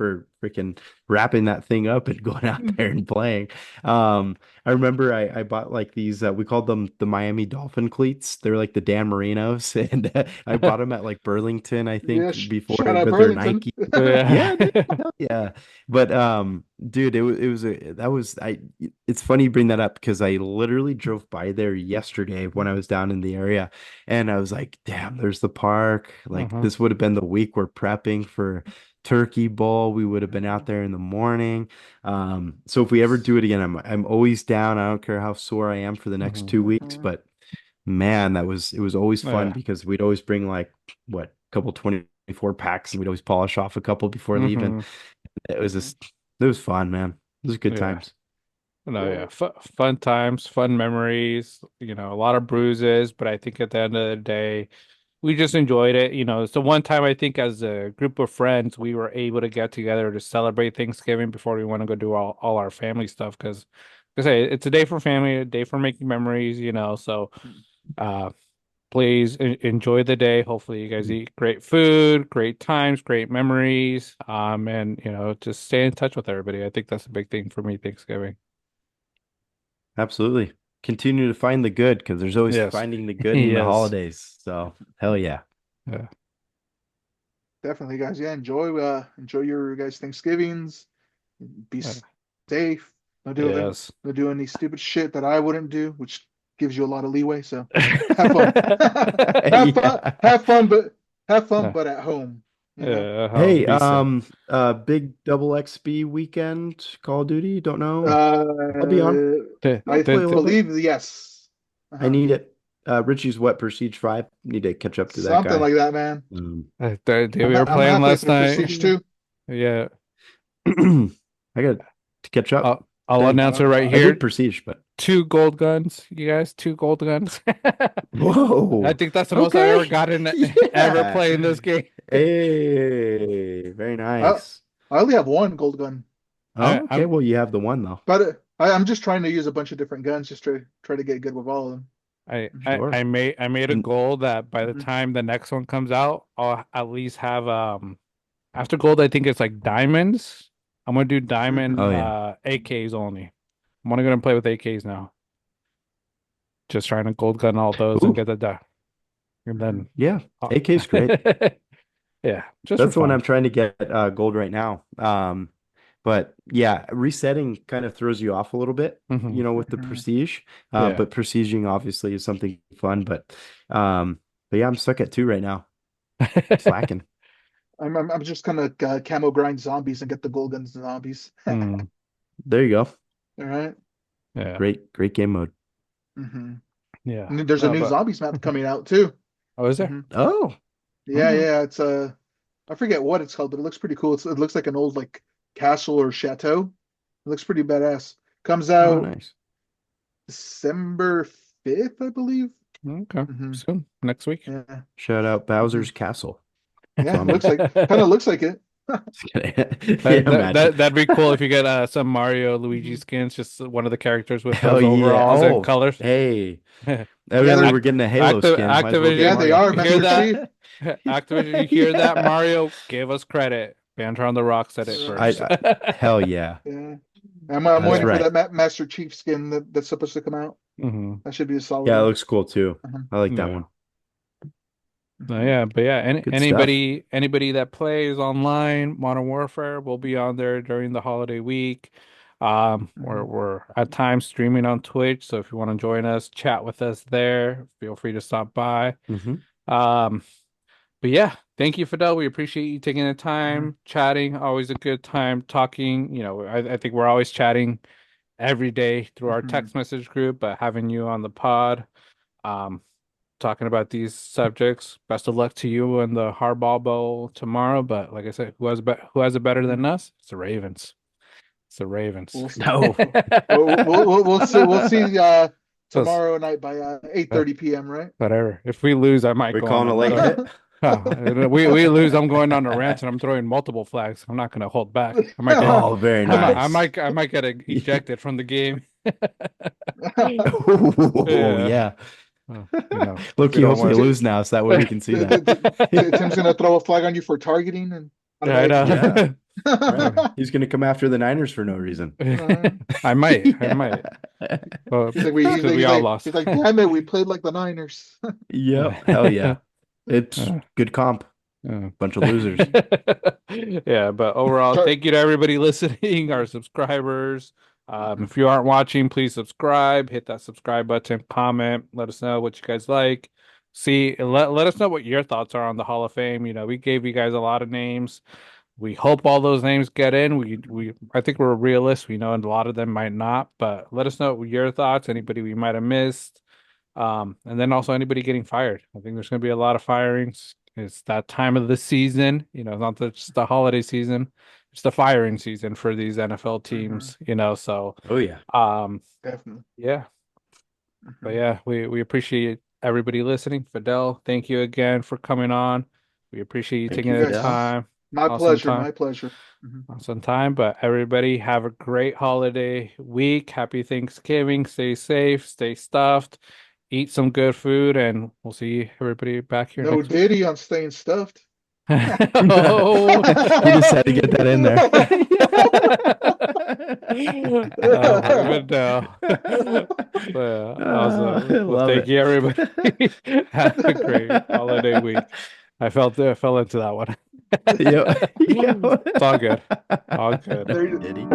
freaking wrapping that thing up and going out there and playing. I remember I bought like these we called them the Miami Dolphin cleats. They're like the Dan Marinos and I bought them at like Burlington, I Yeah, think before, shout out but they're Burlington. Nike. yeah. Yeah, dude, hell yeah. But dude, it's funny you bring that up because I literally drove by there yesterday when I was down in the area and I was like, damn, there's the park. Like Uh-huh. this would have been the week we're prepping for Turkey Bowl. We would have been out there in the morning. So if we ever do it again, I'm always down. I don't care how sore I am for the next Uh-huh. 2 weeks, Mhm. but man, it was always fun Yeah. because we'd always bring like what, couple 24 packs and we'd always polish off a couple before leaving. Hmm. It was Mhm. just it was fun, man. It was good Yeah. times. No, yeah. Yeah. Fun times, fun memories, a lot of bruises, but I think at the end of the day, we just enjoyed it. It's the one time I think as a group of friends we were able to get together to celebrate Thanksgiving before we want to go do all our family stuff because hey, it's a day for family, a day for making memories. So uh please enjoy the day. Hopefully you guys eat great food, great times, great memories. And just stay in touch with everybody. I think that's a big thing for me, Thanksgiving. Absolutely. Continue to find the good because there's always Yes. finding the good in the Yes. holidays. So hell yeah. Yeah. Definitely, guys. Yeah, enjoy your guys' Thanksgivings. Be Yeah. safe. Yes. Don't do any stupid shit that I wouldn't do, which gives you a lot of leeway. So have fun. Yeah. Have fun, but at home. Hey, be safe. big double XP weekend, Call of Duty, don't know. I'll be on. Uh, I'll I play a little bit. believe yes. I Uh-huh. need it. Richie's what, Prestige 5? Need to catch up to that Something guy. like that, man. We were I'm playing halfway last through night. Prestige 2. Yeah, I got to catch up. I'll Dang. announce it right I here. did Prestige, but 2 gold guns, you guys. 2 gold guns. whoa. I think that's the most I've Okay. ever gotten ever Yeah. playing this game. Hey, very I, nice. I only have one gold gun, Oh, okay. I'm Well, you have the one though. but I'm just trying to use a bunch of different guns just to try to get good with all of them. Sure. I made a And goal that by the Mhm. time the next one comes out, I'll at least have after gold I think it's like diamonds. I'm gonna do diamond oh yeah. AKs only. I'm only gonna play with AKs now. Just trying to gold gun all those and Ooh, get the and then yeah. uh, AK's great. yeah, just for That's the one fun. I'm trying to get gold right now. But yeah, resetting kind of throws you off a little bit, Hmm. with the Mhm. prestige. Yeah. But prestiging obviously is something fun. But yeah, I'm stuck at 2 right now. Slacking. I'm just gonna camo grind zombies and get the gold guns and zombies. Mm, There you go. All right. yeah. Great game mode. Mm-hmm. Yeah. There's a No, new but zombies map coming out too. oh, is there? Hmm. Oh, Yeah, okay. yeah. It's I forget what it's called, but it looks pretty cool. It looks like an old like castle or chateau. It looks pretty badass. Comes Oh, out nice. December 5th, I believe. Okay. Hmm. Soon. Next week. Yeah. Shout out Hmm. Bowser's Castle. Yeah, Zombies. kind of looks like it. Just kidding. Yeah, That imagine. that'd be cool if you get some Mario Luigi skins, just one of the characters with Hell those yeah. overalls and Oh, colors. hey. Yeah, Evidently, we're getting a Halo skin. Might as well get Activision, yeah, they Mario. are, you hear Master that? Chief. Activision, you hear that? Mario, give us credit. Banter on the Rock said it Uh, first. Hell yeah. yeah. I'm That's waiting for Yeah. right. that Master Chief skin that's supposed to come out. Hmm. That should be a solid Yeah, it one. looks cool too. Uh-huh. I like that Yeah. one. Mhm. But yeah, Good stuff. anybody that plays online Modern Warfare will be on there during the holiday week. Mhm. We're at times streaming on Twitch, so if you want to join us, chat with us there, feel free to stop by. Hmm. Um, but yeah, thank you, Fidel. We appreciate you taking the Mhm. time, chatting. Always a good time talking. I think we're always chatting every day through our Mhm. text message group, but having you on the pod, um, talking about these subjects. Best of luck to you in the Harbaugh Bowl tomorrow. But like I said, who has it better than Mhm. us? It's the Ravens. It's the Ravens. We'll see. No. We'll see. We'll see. So, Tomorrow night by uh, 8:30 p.m. Right? whatever. If we lose, I might We're go on calling a late another. hit. We lose. I'm going on a rant and I'm throwing multiple flags. I'm not going to hold back. I might get. Oh, very nice. I might get ejected from the game. Oh, Yeah. yeah. We Loki, don't hopefully want. lose now so that way we can see that. Tim's gonna throw a flag on you for targeting and Yeah, I automatic Yeah, know. right. He's going to come after the Niners for no reason. I might. I Yeah. might. Well, He's like, because we all lost. damn it, we played like the Niners. Yep. Hell yeah. It's good comp. Bunch of losers. Yeah, but overall, thank you to everybody listening, our subscribers. If you aren't watching, please subscribe, hit that subscribe button, comment, let us know what you guys like. Let us know what your thoughts are on the Hall of Fame. We gave you guys a lot of names. We hope all those names get in. I think we're realists. We know a lot of them might not, but let us know your thoughts, anybody we might have missed. And then also anybody getting fired. I think there's going to be a lot of firings. It's that time of the season, not just the holiday season. It's the firing season for these NFL Mhm. teams, so Oh, yeah. Definitely. yeah. But Mhm. yeah, we appreciate everybody listening. Fidel, thank you again for coming on. We appreciate you Thank taking you, the Fidel. Yes, time. my Awesome pleasure. time. My pleasure. Mhm. Awesome time. But everybody have a great holiday week. Happy Thanksgiving. Stay safe, stay stuffed, eat some good food, and we'll see everybody back here No next week. Diddy on staying stuffed. Oh, He just had to get that in there. oh, even now. I Awesome. Well, love thank it. you, everybody. Have a great holiday week. I fell into that one. Yep. It's all good. All good. There Did he?